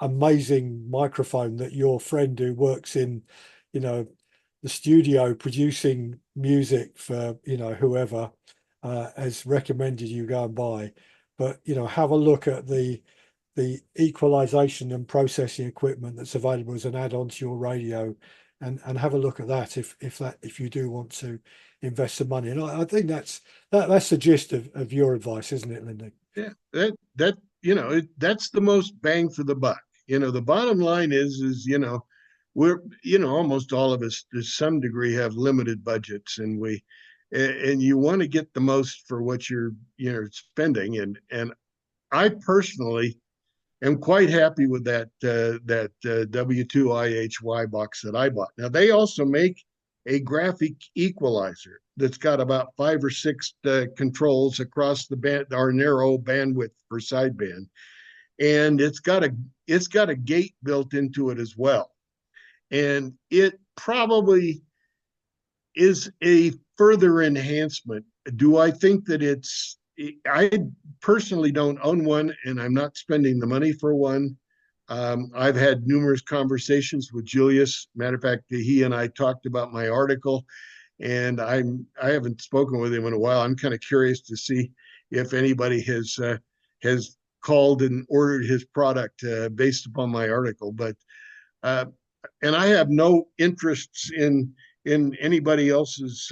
amazing microphone that your friend who works in, the studio producing music for, whoever has recommended you go and buy. But, have a look at the equalization and processing equipment that's available as an add-on to your radio, and have a look at that if you do want to invest some money. And I think that's the gist of your advice, isn't it, Lindy? Yeah, that's the most bang for the buck. The bottom line is we're almost all of us to some degree have limited budgets, and you want to get the most for what you're spending, and I personally am quite happy with that W2IHY box that I bought. Now they also make a graphic equalizer that's got about 5 or 6 controls across our narrow bandwidth for sideband, and it's got a gate built into it as well. And it probably is a further enhancement. Do I think that I personally don't own one, and I'm not spending the money for one. I've had numerous conversations with Julius. Matter of fact, he and I talked about my article, and I haven't spoken with him in a while. I'm kind of curious to see if anybody has called and ordered his product based upon my article. But and I have no interests in anybody else's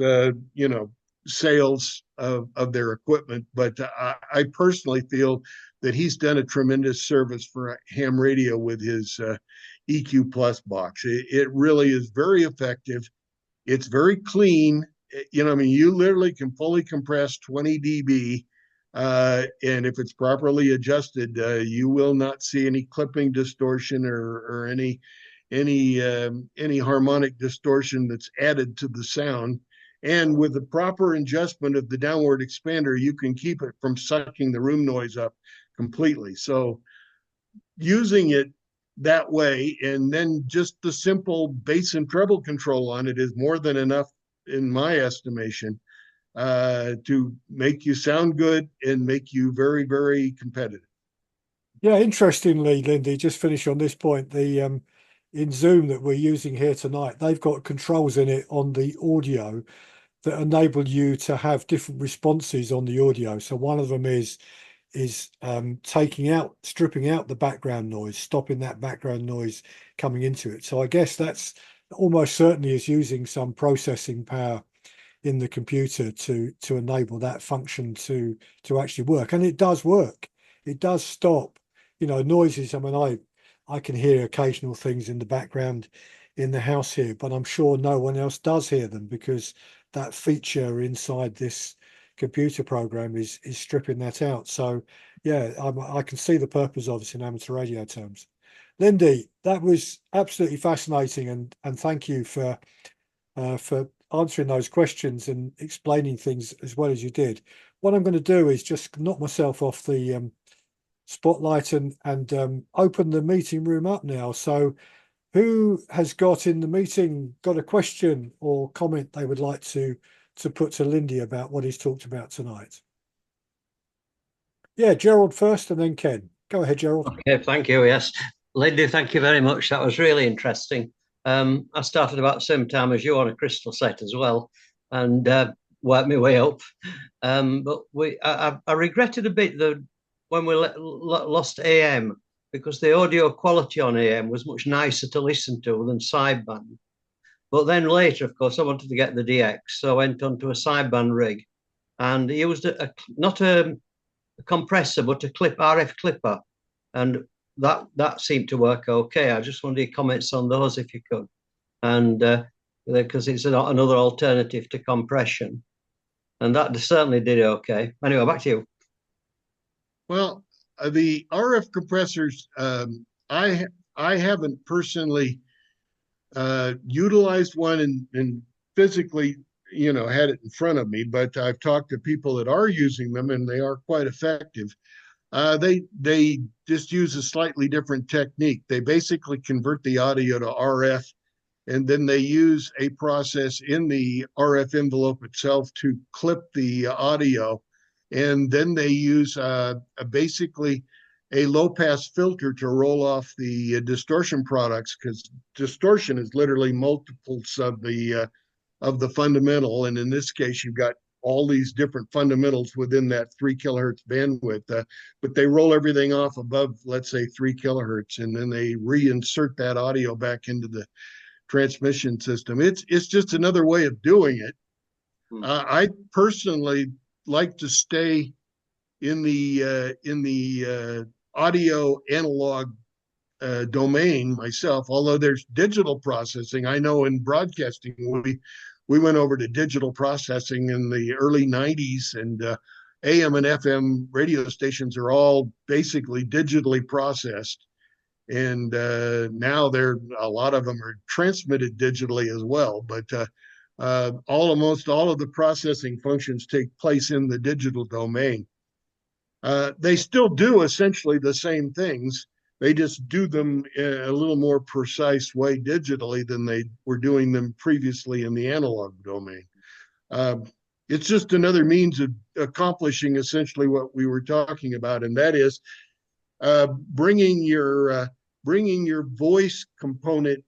sales of their equipment, but I personally feel that he's done a tremendous service for ham radio with his EQ Plus box. It really is very effective. It's very clean. I mean, you literally can fully compress 20 dB, and if it's properly adjusted, you will not see any clipping distortion or any harmonic distortion that's added to the sound. And with the proper adjustment of the downward expander, you can keep it from sucking the room noise up completely. So using it that way, and then just the simple bass and treble control on it is more than enough, in my estimation, to make you sound good and make you very, very competitive. Yeah, interestingly, Lindy, just finish on this point. The in Zoom that we're using here tonight, they've got controls in it on the audio that enable you to have different responses on the audio. So one of them is stripping out the background noise, stopping that background noise coming into it. So I guess that's almost certainly is using some processing power in the computer to enable that function to actually work. And it does work. It does stop, noises. I mean, I can hear occasional things in the background in the house here, but I'm sure no one else does hear them because that feature inside this computer program is stripping that out. So yeah, I can see the purpose of it in amateur radio terms. Lindy, that was absolutely fascinating, and thank you for answering those questions and explaining things as well as you did. What I'm going to do is just knock myself off the spotlight and open the meeting room up now. So who has got a question or comment they would like to put to Lindy about what he's talked about tonight? Yeah, Gerald first and then Ken. Go ahead, Gerald. Okay, thank you. Yes. Lindy, thank you very much. That was really interesting. I started about the same time as you on a crystal set as well, and worked my way up. But I regretted a bit when we lost AM, because the audio quality on AM was much nicer to listen to than sideband. But then later, of course, I wanted to get the DX, so I went onto a sideband rig and used not a compressor, but a RF clipper, and that seemed to work okay. I just wanted your comments on those if you could, and because it's another alternative to compression, and that certainly did okay. Anyway, back to you. Well, the RF compressors, I haven't personally utilized one and physically, had it in front of me, but I've talked to people that are using them, and they are quite effective. They just use a slightly different technique. They basically convert the audio to RF, and then they use a process in the RF envelope itself to clip the audio. And then they use basically a low-pass filter to roll off the distortion products, because distortion is literally multiples of the fundamental. And in this case, you've got all these different fundamentals within that 3 kilohertz bandwidth, but they roll everything off above, let's say, 3 kilohertz, and then they reinsert that audio back into the transmission system. It's just another way of doing it. I personally like to stay in the audio analog domain myself, although there's digital processing. I know in broadcasting, we went over to digital processing in the early 90s, and AM and FM radio stations are all basically digitally processed. And now a lot of them are transmitted digitally as well. But almost all of the processing functions take place in the digital domain. They still do essentially the same things. They just do them in a little more precise way digitally than they were doing them previously in the analog domain. It's just another means of accomplishing essentially what we were talking about, and that is bringing your voice component,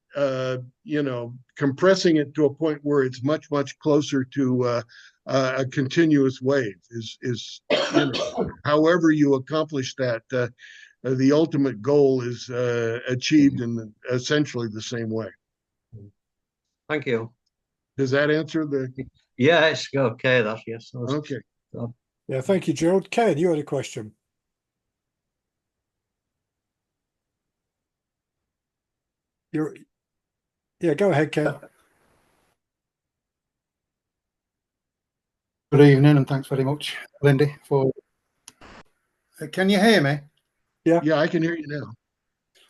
compressing it to a point where it's much closer to a continuous wave. However you accomplish that, the ultimate goal is achieved in essentially the same way. Thank you. Does that answer the? Yeah, it's okay. That yes. Okay. Yeah, thank you, Gerald. Ken, you had a question. Yeah, go ahead, Ken. Good evening, and thanks very much, Lindy. Can you hear me? Yeah, I can hear you now.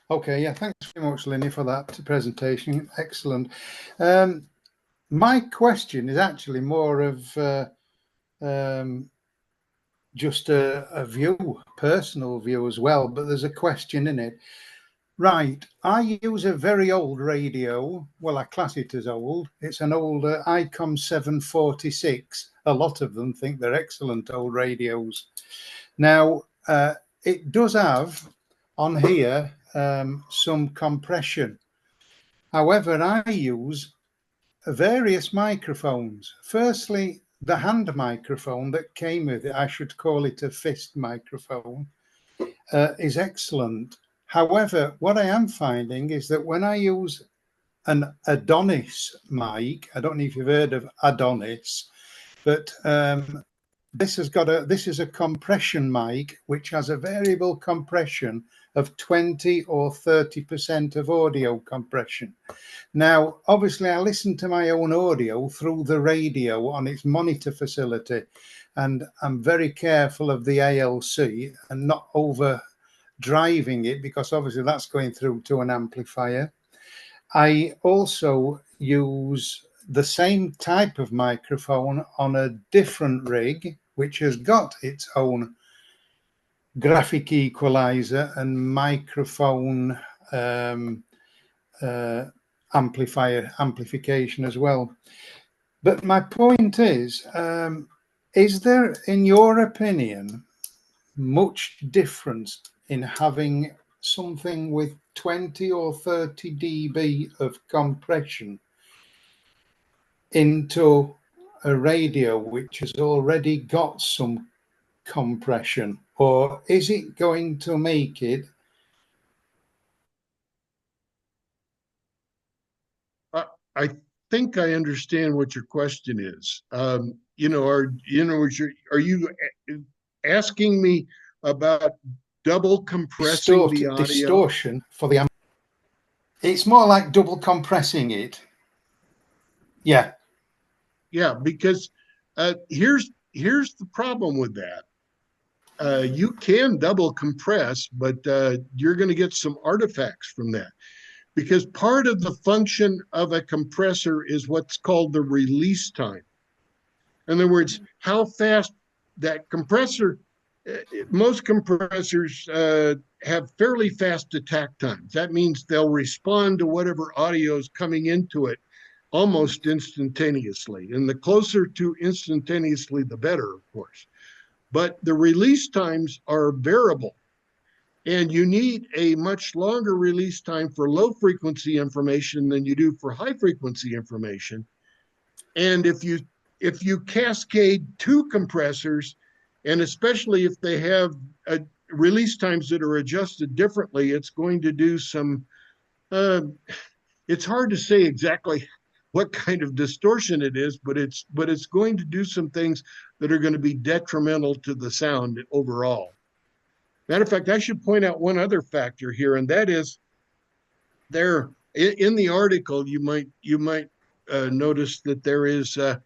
Okay, yeah, thanks very much, Lindy, for that presentation. Excellent. My question is actually more of just a view, personal view as well, but there's a question in it. Right, I use a very old radio. Well, I class it as old. It's an old ICOM 746. A lot of them think they're excellent old radios. Now, it does have on here some compression. However, I use various microphones. Firstly, the hand microphone that came with it, I should call it a fist microphone, is excellent. However, what I am finding is that when I use an Adonis mic, I don't know if you've heard of Adonis, but this is a compression mic which has a variable compression of 20 or 30% of audio compression. Now, obviously, I listen to my own audio through the radio on its monitor facility, and I'm very careful of the ALC and not over driving it, because obviously that's going through to an amplifier. I also use the same type of microphone on a different rig, which has got its own graphic equalizer and microphone amplification as well. But my point is there, in your opinion, much difference in having something with 20 or 30 dB of compression into a radio which has already got some compression, or is it going to make it? I think I understand what your question is. Are you asking me about double compressing the audio? Distortion for the it's more like double compressing it. Yeah, because here's the problem with that. You can double compress, but you're going to get some artifacts from that, because part of the function of a compressor is what's called the release time. In other words, how fast that compressor, most compressors have fairly fast attack times. That means they'll respond to whatever audio is coming into it almost instantaneously. And the closer to instantaneously, the better, of course. But the release times are variable. And you need a much longer release time for low frequency information than you do for high frequency information. And if you cascade two compressors, and especially if they have release times that are adjusted differently, it's going to do some, it's hard to say exactly what kind of distortion it is, but it's going to do some things that are going to be detrimental to the sound overall. Matter of fact, I should point out one other factor here, and that is there in the article, you might notice that there is a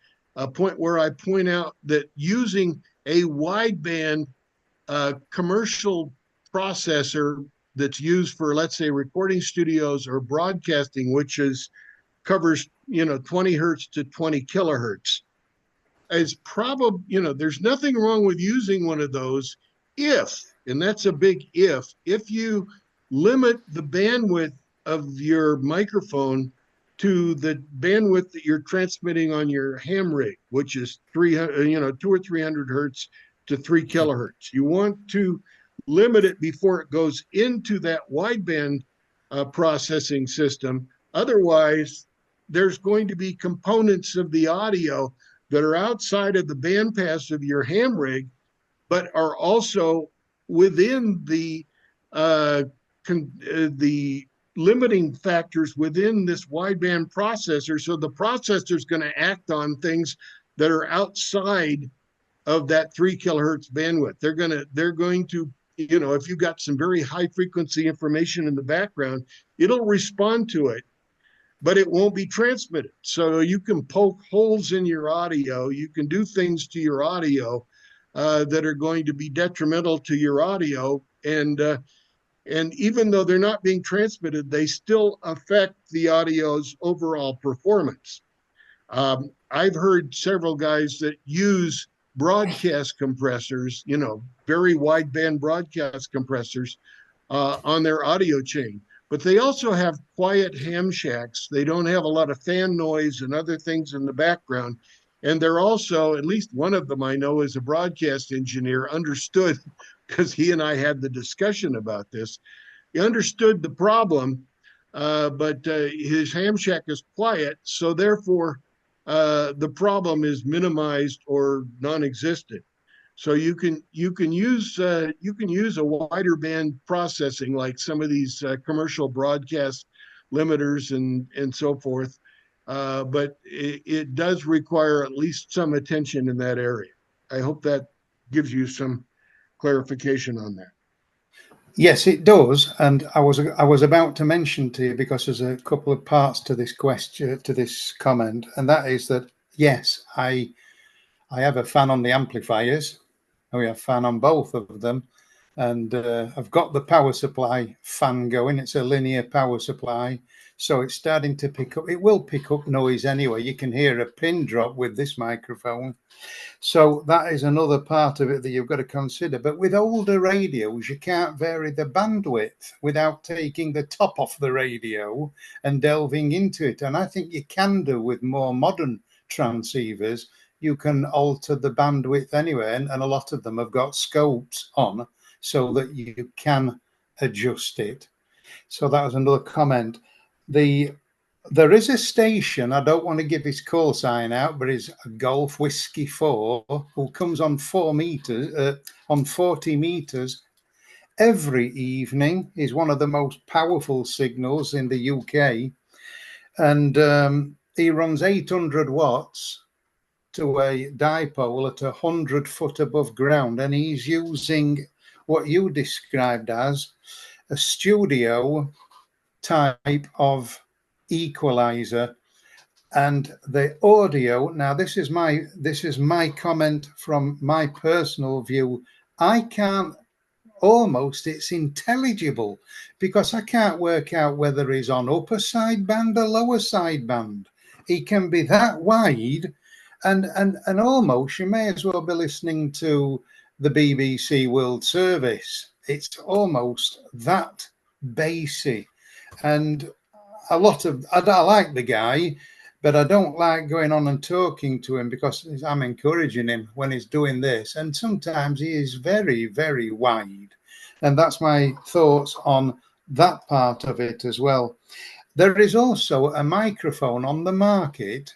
point where I point out that using a wideband commercial processor that's used for, let's say, recording studios or broadcasting, which covers 20 hertz to 20 kilohertz, is probably, there's nothing wrong with using one of those if, and that's a big if you limit the bandwidth of your microphone to the bandwidth that you're transmitting on your ham rig, which is 200 or 300 hertz to 3 kilohertz. You want to limit it before it goes into that wideband processing system. Otherwise, there's going to be components of the audio that are outside of the bandpass of your ham rig, but are also within the limiting factors within this wideband processor. So the processor is going to act on things that are outside of that 3 kilohertz bandwidth. They're going to, if you've got some very high frequency information in the background, it'll respond to it, but it won't be transmitted. So you can poke holes in your audio. You can do things to your audio that are going to be detrimental to your audio. And even though they're not being transmitted, they still affect the audio's overall performance. I've heard several guys that use broadcast compressors, very wideband broadcast compressors on their audio chain. But they also have quiet ham shacks. They don't have a lot of fan noise and other things in the background. And they're also, at least one of them I know is a broadcast engineer, understood, because he and I had the discussion about this. He understood the problem, but his ham shack is quiet. So therefore, the problem is minimized or non-existent. So you can use a wider band processing like some of these commercial broadcast limiters and so forth, but it does require at least some attention in that area. I hope that gives you some clarification on that. Yes, it does. And I was about to mention to you, because there's a couple of parts to this question, to this comment, and that is that yes, I have a fan on the amplifiers. We have fan on both of them, and I've got the power supply fan going. It's a linear power supply, so it's starting to pick up. It will pick up noise anyway. You can hear a pin drop with this microphone, so that is another part of it that you've got to consider. But with older radios, you can't vary the bandwidth without taking the top off the radio and delving into it, and I think you can do with more modern transceivers. You can alter the bandwidth anyway, and a lot of them have got scopes on so that you can adjust it. So that was another comment. There is a station, I don't want to give his call sign out, but it's a Golf Whiskey 4, who comes on 4 meters, on 40 meters every evening. Is one of the most powerful signals in the UK, and he runs 800 watts to a dipole at 100 foot above ground, and he's using what you described as a studio type of equalizer. And the audio, now this is my comment from my personal view, I can't, almost, it's intelligible, because I can't work out whether he's on upper sideband or lower sideband. He can be that wide, and almost you may as well be listening to the BBC World Service. It's almost that bassy. And I like the guy, but I don't like going on and talking to him, because I'm encouraging him when he's doing this. And sometimes he is very, very wide. And that's my thoughts on that part of it as well. There is also a microphone on the market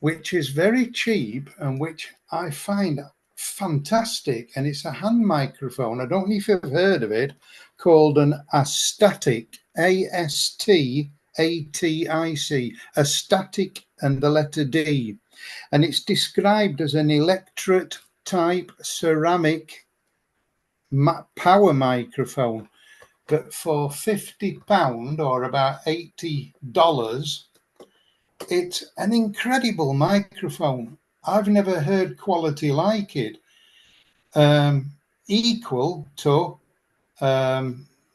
which is very cheap and which I find fantastic. And it's a hand microphone. I don't know if you've heard of it, called an Astatic, Astatic, Astatic and the letter D. And it's described as an electret type ceramic power microphone. But for £50 or about $80, it's an incredible microphone. I've never heard quality like it. Equal to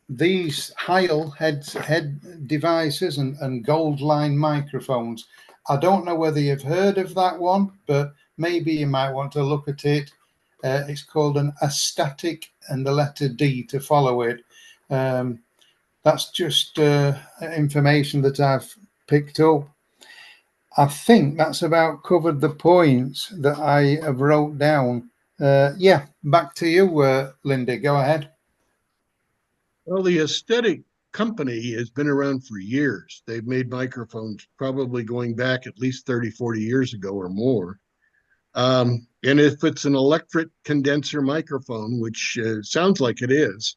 these Heil head devices and gold line microphones. I don't know whether you've heard of that one, but maybe you might want to look at it. It's called an Astatic and the letter D to follow it. That's just information that I've picked up. I think that's about covered the points that I have wrote down. Yeah, back to you, Lindy. Go ahead. Well, the aesthetic company has been around for years. They've made microphones probably going back at least 30, 40 years ago or more. And if it's an electric condenser microphone, which sounds like it is,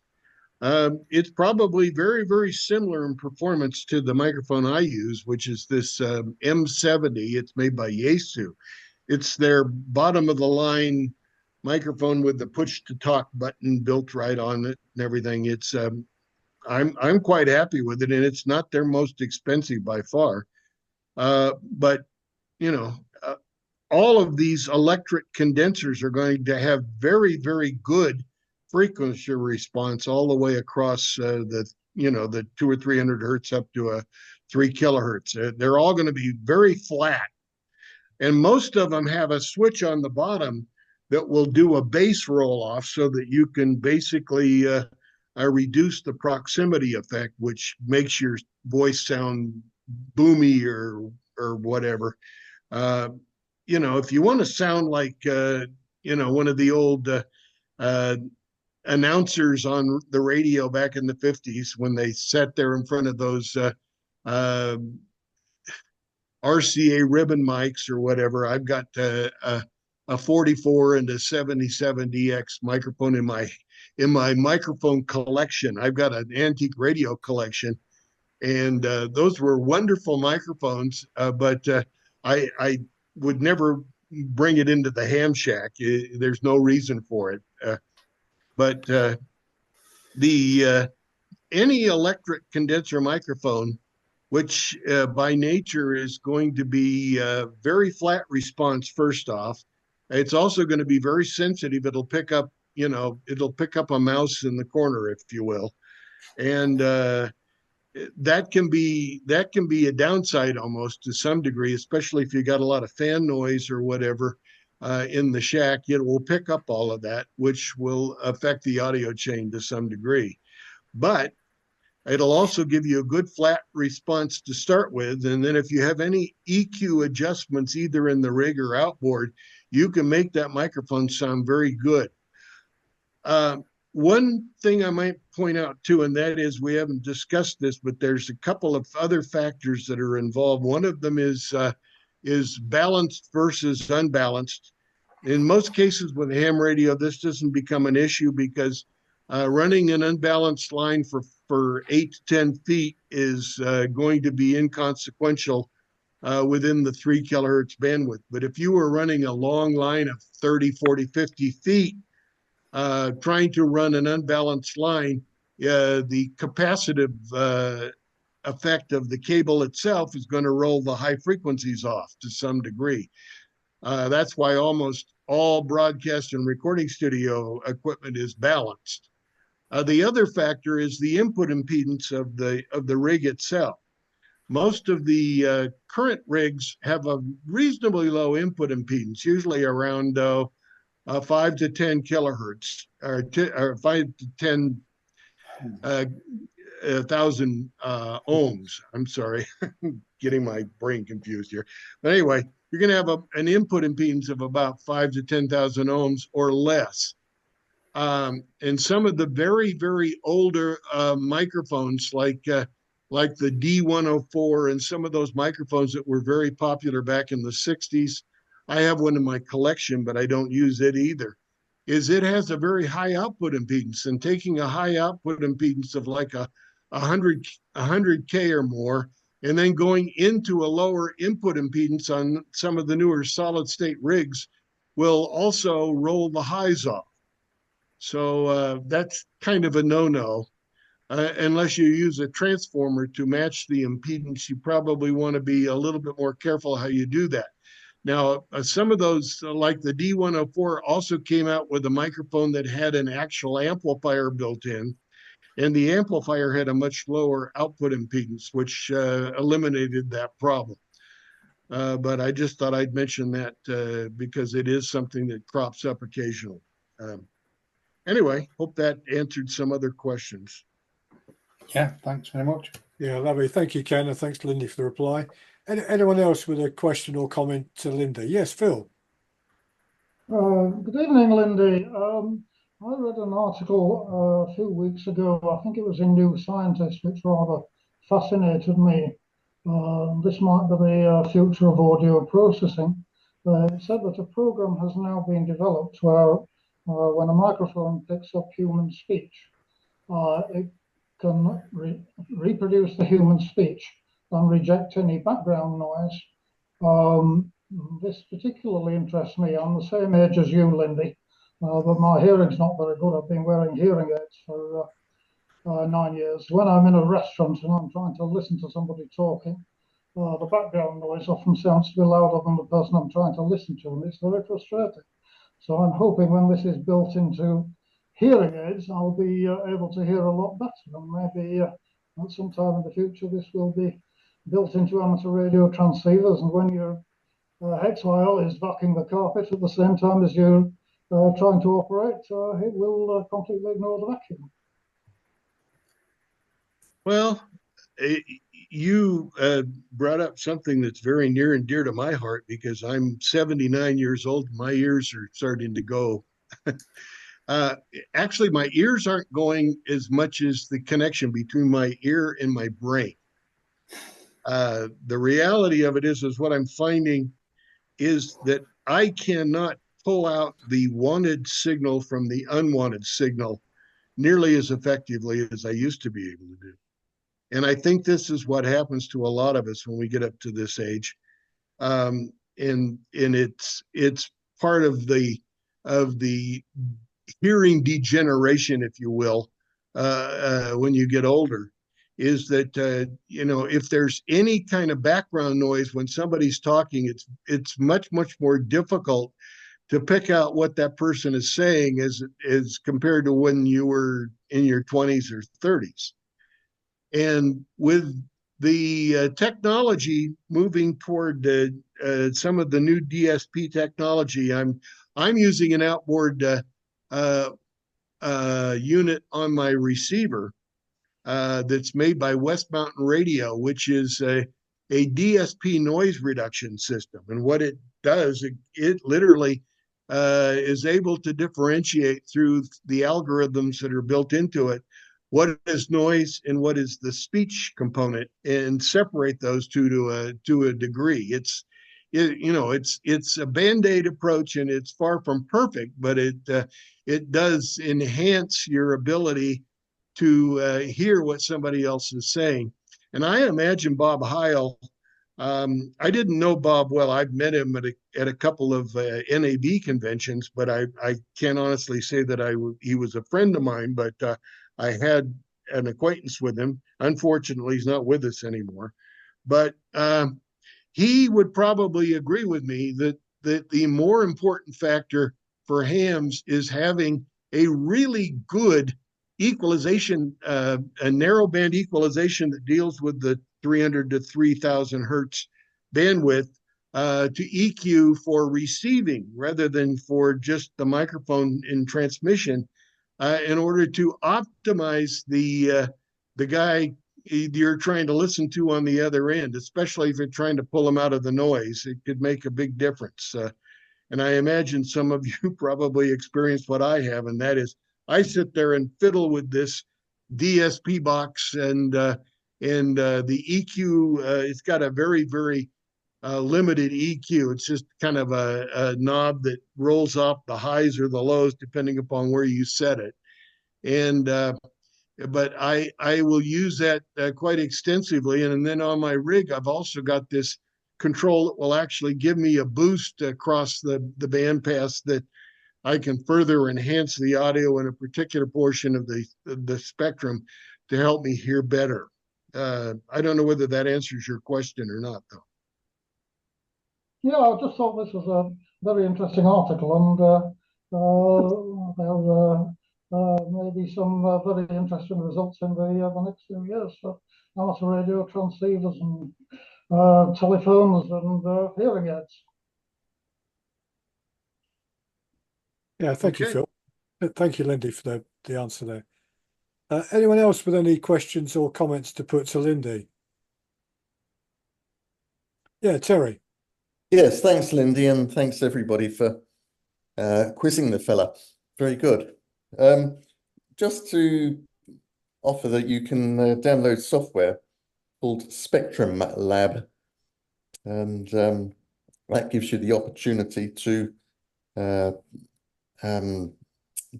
it's probably very, very similar in performance to the microphone I use, which is this M70. It's made by Yaesu. It's their bottom of the line microphone with the push to talk button built right on it and everything. It's I'm quite happy with it, and it's not their most expensive by far. But you know, all of these electric condensers are going to have very, very good frequency response all the way across the 200 or 300 hertz up to a 3 kilohertz. They're all going to be very flat, and most of them have a switch on the bottom that will do a bass roll off so that you can basically reduce the proximity effect, which makes your voice sound boomy or whatever. If you want to sound like one of the old announcers on the radio back in the 50s when they sat there in front of those RCA ribbon mics or whatever, I've got a 44 and a 77DX microphone in my microphone collection. I've got an antique radio collection, and those were wonderful microphones, but I would never bring it into the ham shack. There's no reason for it. But any electric condenser microphone, which by nature is going to be very flat response first off, it's also going to be very sensitive. It'll pick up a mouse in the corner, if you will, and that can be a downside almost to some degree, especially if you got a lot of fan noise or whatever in the shack. It will pick up all of that, which will affect the audio chain to some degree. But it'll also give you a good flat response to start with. And then if you have any EQ adjustments, either in the rig or outboard, you can make that microphone sound very good. One thing I might point out too, and that is we haven't discussed this, but there's a couple of other factors that are involved. One of them is balanced versus unbalanced. In most cases with ham radio, this doesn't become an issue because running an unbalanced line for 8 to 10 feet is going to be inconsequential within the 3 kilohertz bandwidth. But if you were running a long line of 30, 40, 50 feet, trying to run an unbalanced line, the capacitive effect of the cable itself is going to roll the high frequencies off to some degree. That's why almost all broadcast and recording studio equipment is balanced. The other factor is the input impedance of the rig itself. Most of the current rigs have a reasonably low input impedance, usually around 5 to 10 kilohertz, or 5 to 10 thousand ohms. I'm sorry, getting my brain confused here. But anyway, you're going to have an input impedance of about 5 to 10,000 ohms or less. And some of the very, very older microphones, like the D104 and some of those microphones that were very popular back in the 60s, I have one in my collection, but I don't use it either, is it has a very high output impedance. And taking a high output impedance of like a 100K or more, and then going into a lower input impedance on some of the newer solid state rigs will also roll the highs off. So that's kind of a no-no. Unless you use a transformer to match the impedance, you probably want to be a little bit more careful how you do that. Now, some of those, like the D104, also came out with a microphone that had an actual amplifier built in, and the amplifier had a much lower output impedance, which eliminated that problem. But I just thought I'd mention that because it is something that crops up occasionally. Anyway, hope that answered some other questions. Yeah, thanks very much. Yeah, lovely. Thank you, Ken, and thanks, Lindy, for the reply. Anyone else with a question or comment to Lindy? Yes, Phil. Good evening, Lindy. I read an article a few weeks ago, I think it was in New Scientist, which rather fascinated me. This might be the future of audio processing. It said that a program has now been developed where when a microphone picks up human speech, it can reproduce the human speech and reject any background noise. This particularly interests me. I'm the same age as you, Lindy, but my hearing's not very good. I've been wearing hearing aids for 9 years. When I'm in a restaurant and I'm trying to listen to somebody talking, the background noise often sounds to be louder than the person I'm trying to listen to, and it's very frustrating. So I'm hoping when this is built into hearing aids, I'll be able to hear a lot better, and maybe at some time in the future this will be built into amateur radio transceivers, and when you're Hexwile is vacuuming the carpet at the same time as you're trying to operate, it will completely ignore the vacuum. Well, you brought up something that's very near and dear to my heart because I'm 79 years old. My ears are starting to go. Actually, my ears aren't going as much as the connection between my ear and my brain. The reality of it is what I'm finding is that I cannot pull out the wanted signal from the unwanted signal nearly as effectively as I used to be able to do. And I think this is what happens to a lot of us when we get up to this age. And it's part of the hearing degeneration, if you will, when you get older, is that if there's any kind of background noise when somebody's talking, it's much more difficult to pick out what that person is saying as compared to when you were in your 20s or 30s. And with the technology moving toward some of the new DSP technology, I'm using an outboard unit on my receiver that's made by West Mountain Radio, which is a DSP noise reduction system. And what it does, it literally is able to differentiate through the algorithms that are built into it what is noise and what is the speech component, and separate those two to a degree. It's a Band-Aid approach, and it's far from perfect, but it does enhance your ability to hear what somebody else is saying. And I imagine Bob Heil, I didn't know Bob well. I've met him at a couple of NAB conventions, but I can't honestly say that he was a friend of mine, but I had an acquaintance with him. Unfortunately, he's not with us anymore. But he would probably agree with me that the more important factor for hams is having a really good equalization, a narrowband equalization that deals with the 300 to 3000 hertz bandwidth to EQ for receiving rather than for just the microphone in transmission, in order to optimize the guy you're trying to listen to on the other end, especially if you're trying to pull him out of the noise. It could make a big difference. And I imagine some of you probably experienced what I have, and that is I sit there and fiddle with this DSP box and the EQ. It's got a very limited EQ. It's just kind of a knob that rolls off the highs or the lows depending upon where you set it. And but I will use that quite extensively. And then on my rig, I've also got this control that will actually give me a boost across the bandpass that I can further enhance the audio in a particular portion of the spectrum to help me hear better. I don't know whether that answers your question or not, though. Yeah, I just thought this was a very interesting article, and maybe some very interesting results in the next few years for amateur radio transceivers and telephones and hearing aids. Yeah, thank you, Phil. Thank you, Lindy, for the answer there. Anyone else with any questions or comments to put to Lindy? Yeah, Terry. Yes, thanks, Lindy, and thanks everybody for quizzing the fella. Very good. Just to offer that you can download software called Spectrum Lab, and that gives you the opportunity to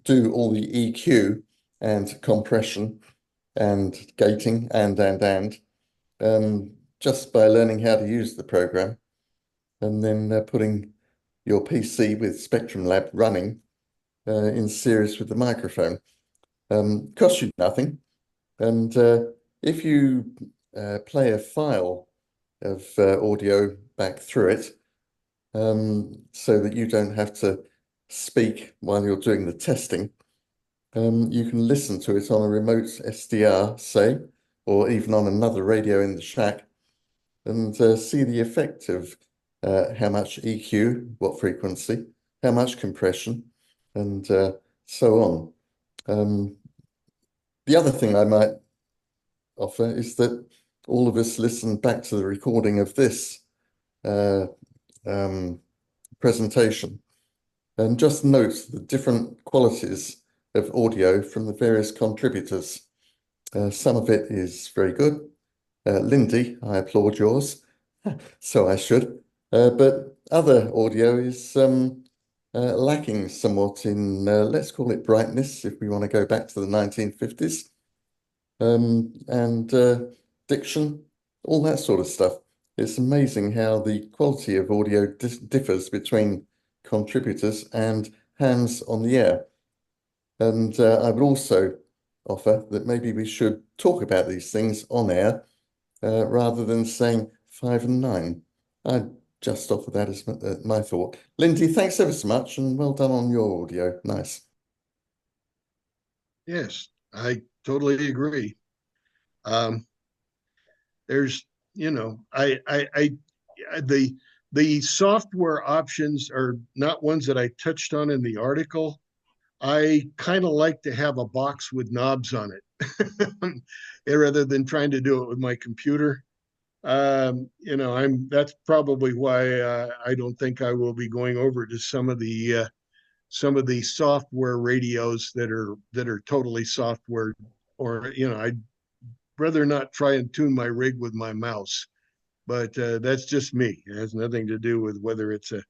do all the EQ and compression and gating and just by learning how to use the program, and then putting your PC with Spectrum Lab running in series with the microphone. Costs you nothing, and if you play a file of audio back through it, so that you don't have to speak while you're doing the testing, you can listen to it on a remote SDR, say, or even on another radio in the shack, and see the effect of how much EQ, what frequency, how much compression, and so on. The other thing I might offer is that all of us listen back to the recording of this presentation and just note the different qualities of audio from the various contributors. Some of it is very good. Lindy, I applaud yours, so I should. But other audio is lacking somewhat in, let's call it brightness, if we want to go back to the 1950s, and diction, all that sort of stuff. It's amazing how the quality of audio differs between contributors and hands on the air. And I would also offer that maybe we should talk about these things on air rather than saying 5 and 9. I'd just offer that as my thought. Lindy, thanks ever so much, and well done on your audio. Nice. Yes, I totally agree. There's, the software options are not ones that I touched on in the article. I kind of like to have a box with knobs on it rather than trying to do it with my computer. That's probably why I don't think I will be going over to some of the software radios that are totally software, or I'd rather not try and tune my rig with my mouse. But that's just me. It has nothing to do with whether it's a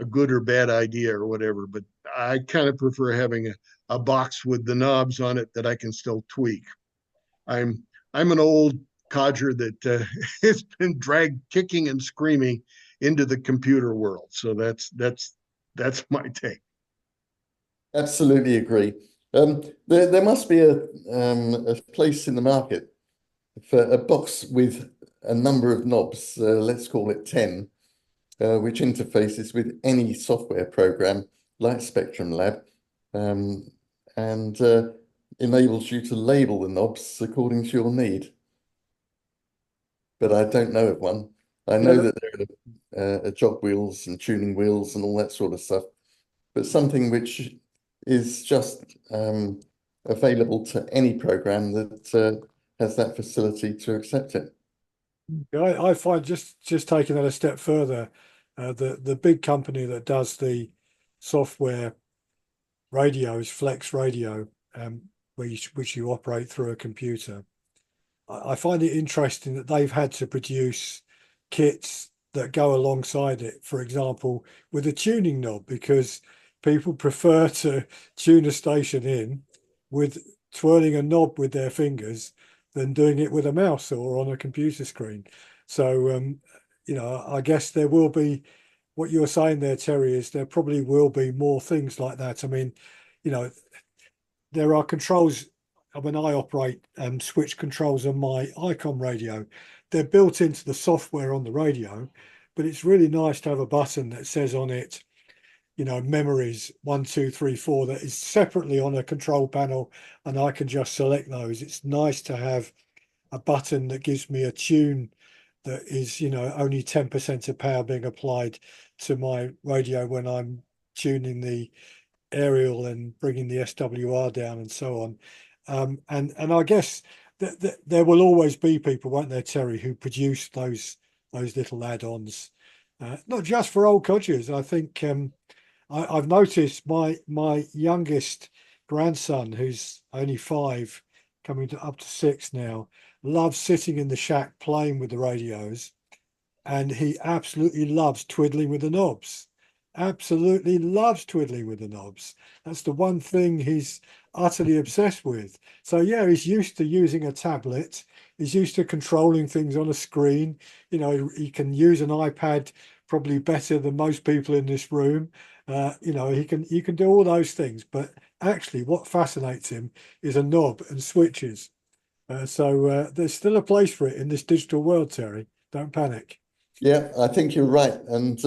good or bad idea or whatever. But I kind of prefer having a box with the knobs on it that I can still tweak. I'm an old codger that has been dragged kicking and screaming into the computer world. So that's my take. Absolutely agree. There must be a place in the market for a box with a number of knobs, let's call it 10, which interfaces with any software program like Spectrum Lab, and enables you to label the knobs according to your need. But I don't know of one. I know that there are jog wheels and tuning wheels and all that sort of stuff, but something which is just available to any program that has that facility to accept it. I find just taking that a step further, the big company that does the software radio is Flex Radio, which you operate through a computer. I find it interesting that they've had to produce kits that go alongside it, for example, with a tuning knob, because people prefer to tune a station in with twirling a knob with their fingers than doing it with a mouse or on a computer screen. So, I guess there will be, what you're saying there, Terry, is there probably will be more things like that. I mean, there are controls. When I operate switch controls on my Icom radio, they're built into the software on the radio, but it's really nice to have a button that says on it, memories 1, 2, 3, 4, that is separately on a control panel, and I can just select those. It's nice to have a button that gives me a tune that is, only 10% of power being applied to my radio when I'm tuning the aerial and bringing the SWR down and so on. And I guess that there will always be people, won't there, Terry, who produce those little add-ons, not just for old codgers. I think I've noticed my youngest grandson, who's only 5, coming to up to 6 now, loves sitting in the shack playing with the radios, and he absolutely loves twiddling with the knobs. Absolutely loves twiddling with the knobs. That's the one thing he's utterly obsessed with. So yeah, he's used to using a tablet. He's used to controlling things on a screen. You know, he can use an iPad probably better than most people in this room. You know, he can do all those things. But actually, what fascinates him is a knob and switches. So there's still a place for it in this digital world, Terry. Don't panic. Yeah, I think you're right. And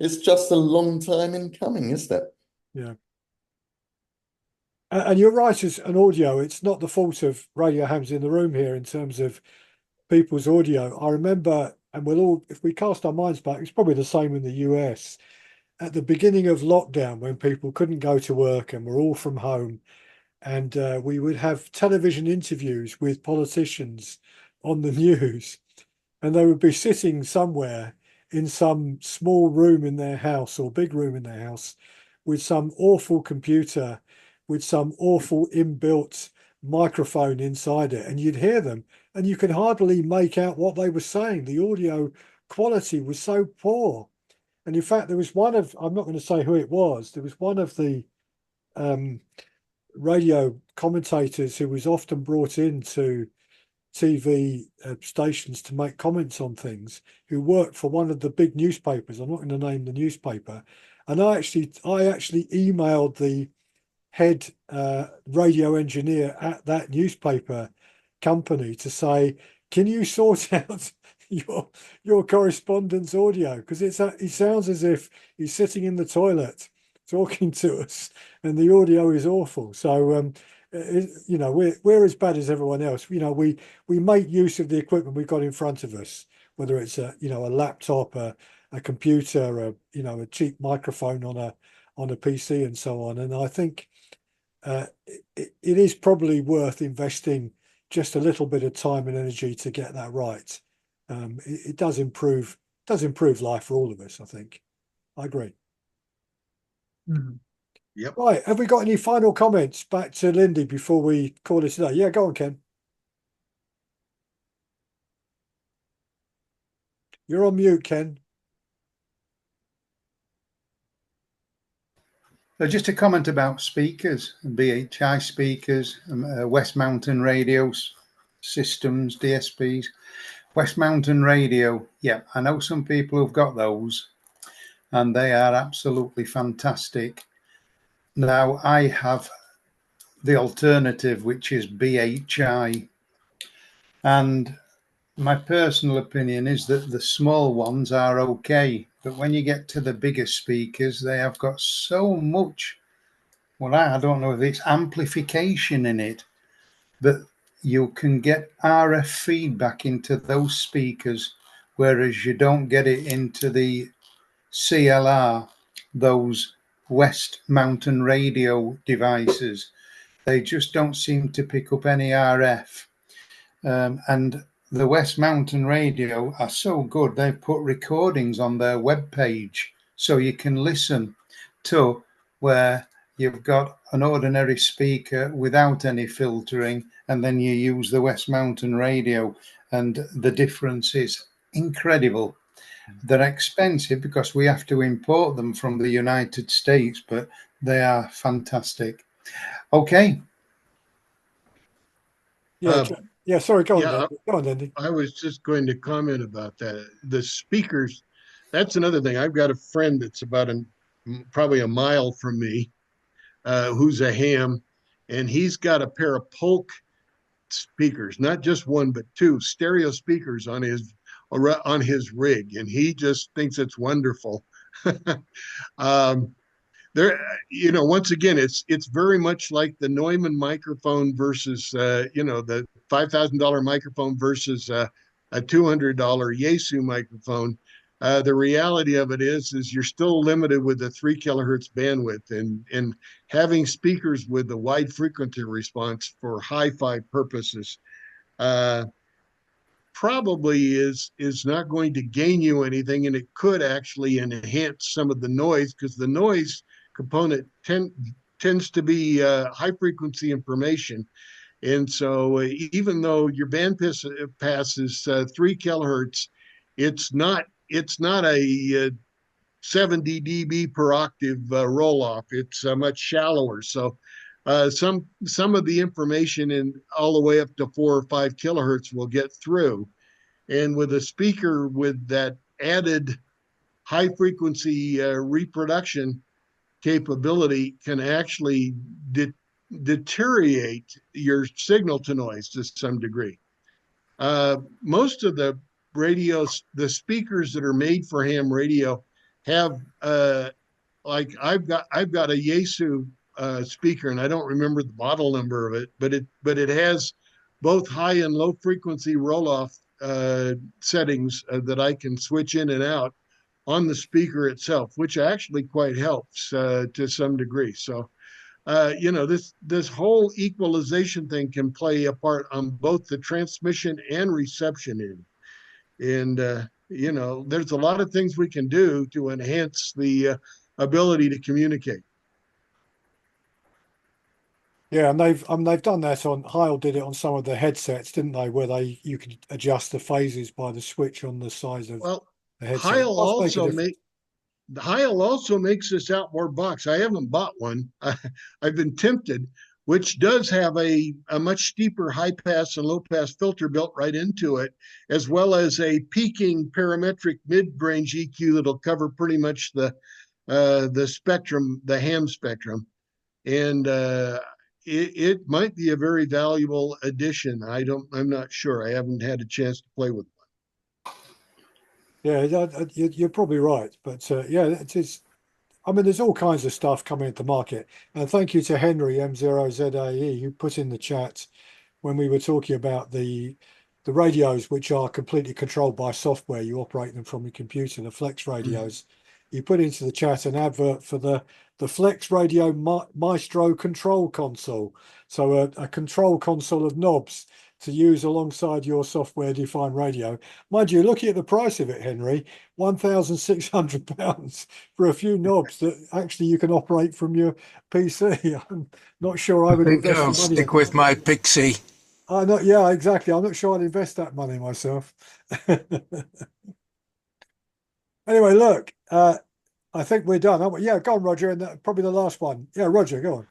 it's just a long time in coming, isn't it? Yeah. And you're right, as an audio, it's not the fault of radio hams in the room here in terms of people's audio. I remember, and we'll all, if we cast our minds back, it's probably the same in the US. At the beginning of lockdown, when people couldn't go to work and were all from home, and we would have television interviews with politicians on the news, and they would be sitting somewhere in some small room in their house or big room in their house with some awful computer with some awful inbuilt microphone inside it, and you'd hear them and you could hardly make out what they were saying. The audio quality was so poor. And in fact, there was one of, I'm not going to say who it was, there was one of the radio commentators who was often brought into TV stations to make comments on things, who worked for one of the big newspapers. I'm not going to name the newspaper. And I actually emailed the head radio engineer at that newspaper company to say, can you sort out your correspondence audio? Because he sounds as if he's sitting in the toilet talking to us, and the audio is awful. So you know, we're as bad as everyone else. You know, we make use of the equipment we've got in front of us, whether it's a laptop, a computer, a cheap microphone on a PC and so on. And I think it is probably worth investing just a little bit of time and energy to get that right. It does improve life for all of us, I think. I agree. Mm-hmm. Yep. Right. Have we got any final comments back to Lindy before we call it today? Yeah, go on, Ken. You're on mute, Ken. Just a comment about speakers, BHI speakers, West Mountain radio systems, DSPs. West Mountain radio, yeah, I know some people who've got those, and they are absolutely fantastic. Now, I have the alternative, which is BHI, and my personal opinion is that the small ones are okay, but when you get to the bigger speakers, they have got so much, well, I don't know if it's amplification in it, but you can get RF feedback into those speakers, whereas you don't get it into the CLR, those West Mountain radio devices. They just don't seem to pick up any RF. And the West Mountain radio are so good, they've put recordings on their webpage so you can listen to where you've got an ordinary speaker without any filtering, and then you use the West Mountain radio, and the difference is incredible. They're expensive because we have to import them from the United States, but they are fantastic. Okay. Yeah, sorry, go on, Andy. I was just going to comment about that. The speakers, that's another thing. I've got a friend that's about probably a mile from me, who's a ham, and he's got a pair of Polk speakers, not just one, but 2 stereo speakers on his rig, and he just thinks it's wonderful. There, once again, it's very much like the Neumann microphone versus the $5,000 microphone versus a $200 Yaesu microphone. The reality of it is you're still limited with the 3 kilohertz bandwidth, and having speakers with a wide frequency response for hi-fi purposes probably is not going to gain you anything, and it could actually enhance some of the noise, because the noise component tends to be high frequency information. And so even though your band pass is 3 kilohertz, it's not a 70 dB per octave roll off. It's much shallower. So some of the information in all the way up to 4 or 5 kilohertz will get through. And with a speaker with that added high frequency reproduction capability can actually deteriorate your signal to noise to some degree. Most of the radios, the speakers that are made for ham radio, have like I've got a Yaesu speaker, and I don't remember the model number of it, but it has both high and low frequency roll off settings that I can switch in and out on the speaker itself, which actually quite helps to some degree. So this whole equalization thing can play a part on both the transmission and reception end. And there's a lot of things we can do to enhance the ability to communicate. Yeah, and they've done that on Heil did it on some of the headsets, didn't they? Where you could adjust the phases by the switch on the size of the headset. Heil also makes this outboard box. I haven't bought one. I've been tempted, which does have a much steeper high pass and low pass filter built right into it, as well as a peaking parametric mid-range EQ that'll cover pretty much the spectrum, the ham spectrum. And it might be a very valuable addition. I'm not sure. I haven't had a chance to play with one. Yeah, you're probably right. But yeah, it's. I mean, there's all kinds of stuff coming into the market. And thank you to Henry M0ZAE, who put in the chat when we were talking about the radios, which are completely controlled by software. You operate them from your computer, the Flex radios. You put into the chat an advert for the Flex Radio Maestro control console. So a control console of knobs to use alongside your software-defined radio. Mind you, looking at the price of it, Henry, £1,600 for a few knobs that actually you can operate from your PC. I'm not sure I would invest I'll the money. stick with my Pixie. Yeah, exactly. I'm not sure I'd invest that money myself. Anyway, look, I think we're done, aren't we? Yeah, go on, Roger, and probably the last one. Yeah, Roger, go on.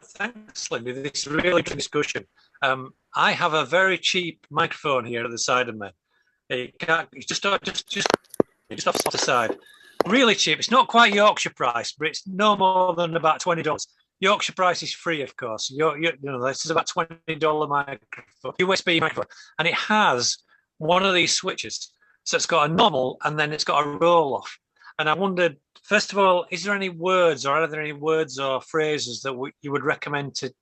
Thanks, Lindy. This is a really good discussion. I have a very cheap microphone here at the side of me. It's just off the side. Really cheap. It's not quite Yorkshire price, but it's no more than about $20. Yorkshire price is free, of course. This is about $20 microphone, USB microphone, and it has one of these switches. So it's got a normal, and then it's got a roll off. And I wondered, first of all, is there any words, or are there any words or phrases that you would recommend to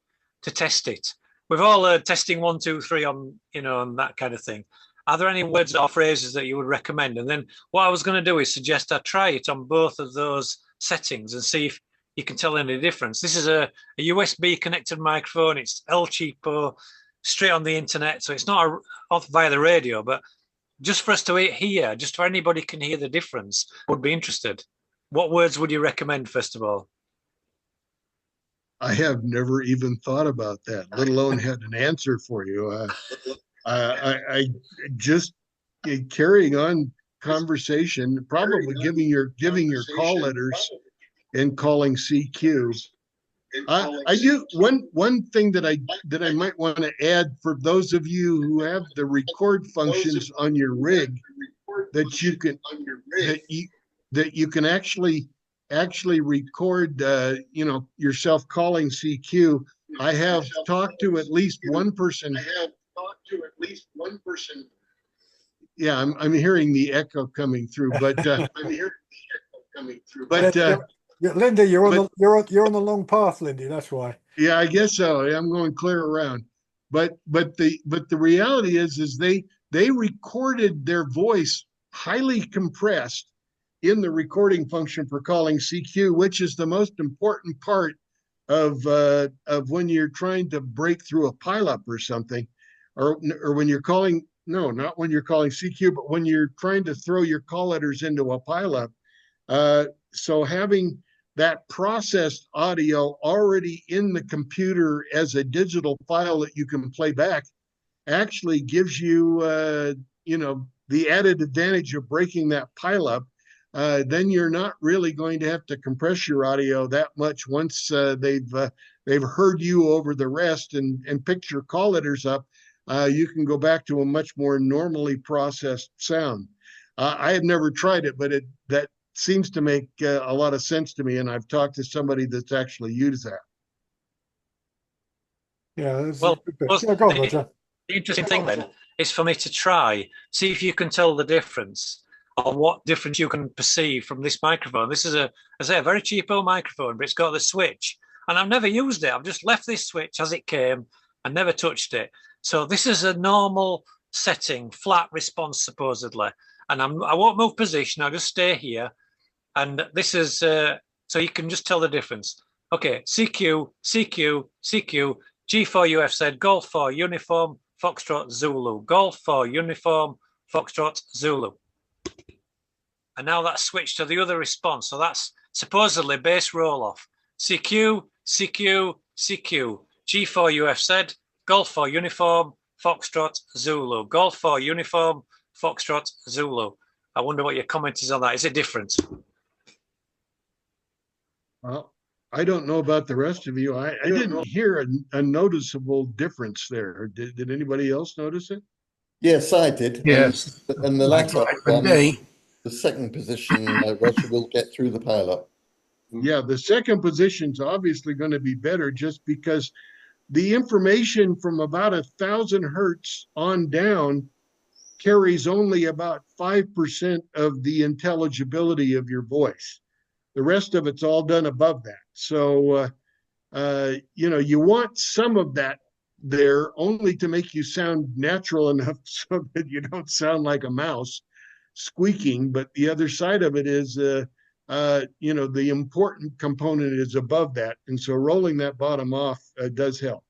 test it? We've all heard testing 1, 2, 3 on, and that kind of thing. Are there any words or phrases that you would recommend? And then what I was going to do is suggest I try it on both of those settings and see if you can tell any difference. This is a USB connected microphone. It's El Cheapo, straight on the internet. So it's not off via the radio, but just for us to hear, just for anybody can hear the difference, would be interested. What words would you recommend, first of all? I have never even thought about that, let alone had an answer for you. I just carrying on conversation, probably giving your call letters and calling CQ. I do one thing that I might want to add for those of you who have the record functions on your rig, that you can actually record yourself calling CQ. I have talked to at least one person. Yeah, I'm hearing the echo coming through, but Lindy, you're on the long path, Lindy. That's why. Yeah, I guess so. I'm going clear around. But the reality is they they recorded their voice highly compressed in the recording function for calling CQ, which is the most important part of when you're trying to break through a pileup or something, or when you're calling, no, not when you're calling CQ, but when you're trying to throw your call letters into a pileup. So having that processed audio already in the computer as a digital file that you can play back actually gives you, the added advantage of breaking that pileup. Then you're not really going to have to compress your audio that much once they've heard you over the rest and picked your call letters up. You can go back to a much more normally processed sound. I have never tried it, but that seems to make a lot of sense to me, and I've talked to somebody that's actually used that. Yeah. Well, Go on, Roger. The interesting thing then is for me to try, see if you can tell the difference, or what difference you can perceive from this microphone. This is a very cheap old microphone, but it's got the switch, and I've never used it. I've just left this switch as it came and never touched it. So this is a normal setting, flat response supposedly, and I won't move position. I'll just stay here, and this is so you can just tell the difference. Okay, CQ, CQ, CQ, G4UFZ, Golf 4 Uniform, Foxtrot Zulu, Golf 4 Uniform, Foxtrot Zulu. And now that's switched to the other response. So that's supposedly base roll-off. CQ, CQ, CQ, G4UFZ, Golf 4 Uniform, Foxtrot Zulu, Golf 4 Uniform, Foxtrot Zulu. I wonder what your comment is on that. Is it different? Well, I don't know about the rest of you. I didn't hear a noticeable difference there. Did anybody else notice it? Yes, I did. Yes. And the latter one, Day. the second position, Roger will get through the pileup. Yeah, the second position's obviously going to be better just because the information from about 1,000 hertz on down carries only about 5% of the intelligibility of your voice. The rest of it's all done above that. So, you want some of that there only to make you sound natural enough so that you don't sound like a mouse squeaking. But the other side of it is, the important component is above that. And so rolling that bottom off does help.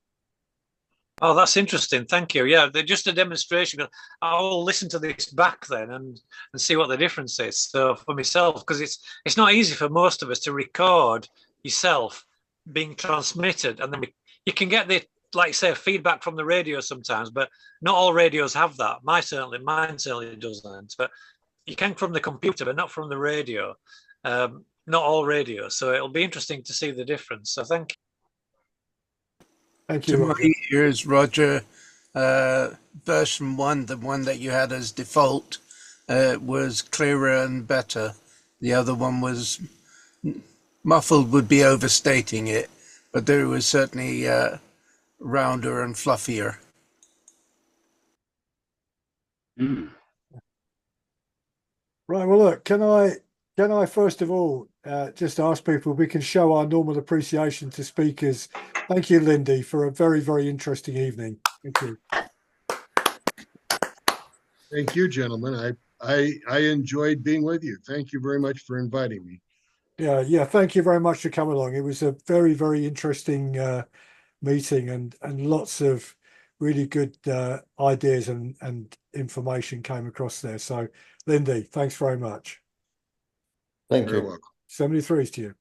Oh, that's interesting. Thank you. Yeah, they're just a demonstration. I'll listen to this back then and see what the difference is. So for myself, because it's not easy for most of us to record yourself being transmitted, and then you can get the, like say, feedback from the radio sometimes, but not all radios have that. Mine certainly doesn't. But you can from the computer, but not from the radio. Not all radios. So it'll be interesting to see the difference. So thank you. Thank you, To Roger. my ears, Roger, version 1, the one that you had as default, was clearer and better. The other one was muffled, would be overstating it, but there was certainly rounder and fluffier. Right. Well, look, can I first of all just ask people if we can show our normal appreciation to speakers. Thank you, Lindy, for a very, very interesting evening. Thank you. Thank you, gentlemen. I enjoyed being with you. Thank you very much for inviting me. Yeah. Thank you very much for coming along. It was a very, very interesting meeting and lots of really good ideas and information came across there. So, Lindy, thanks very much. Thank You're you. welcome. 73s to you.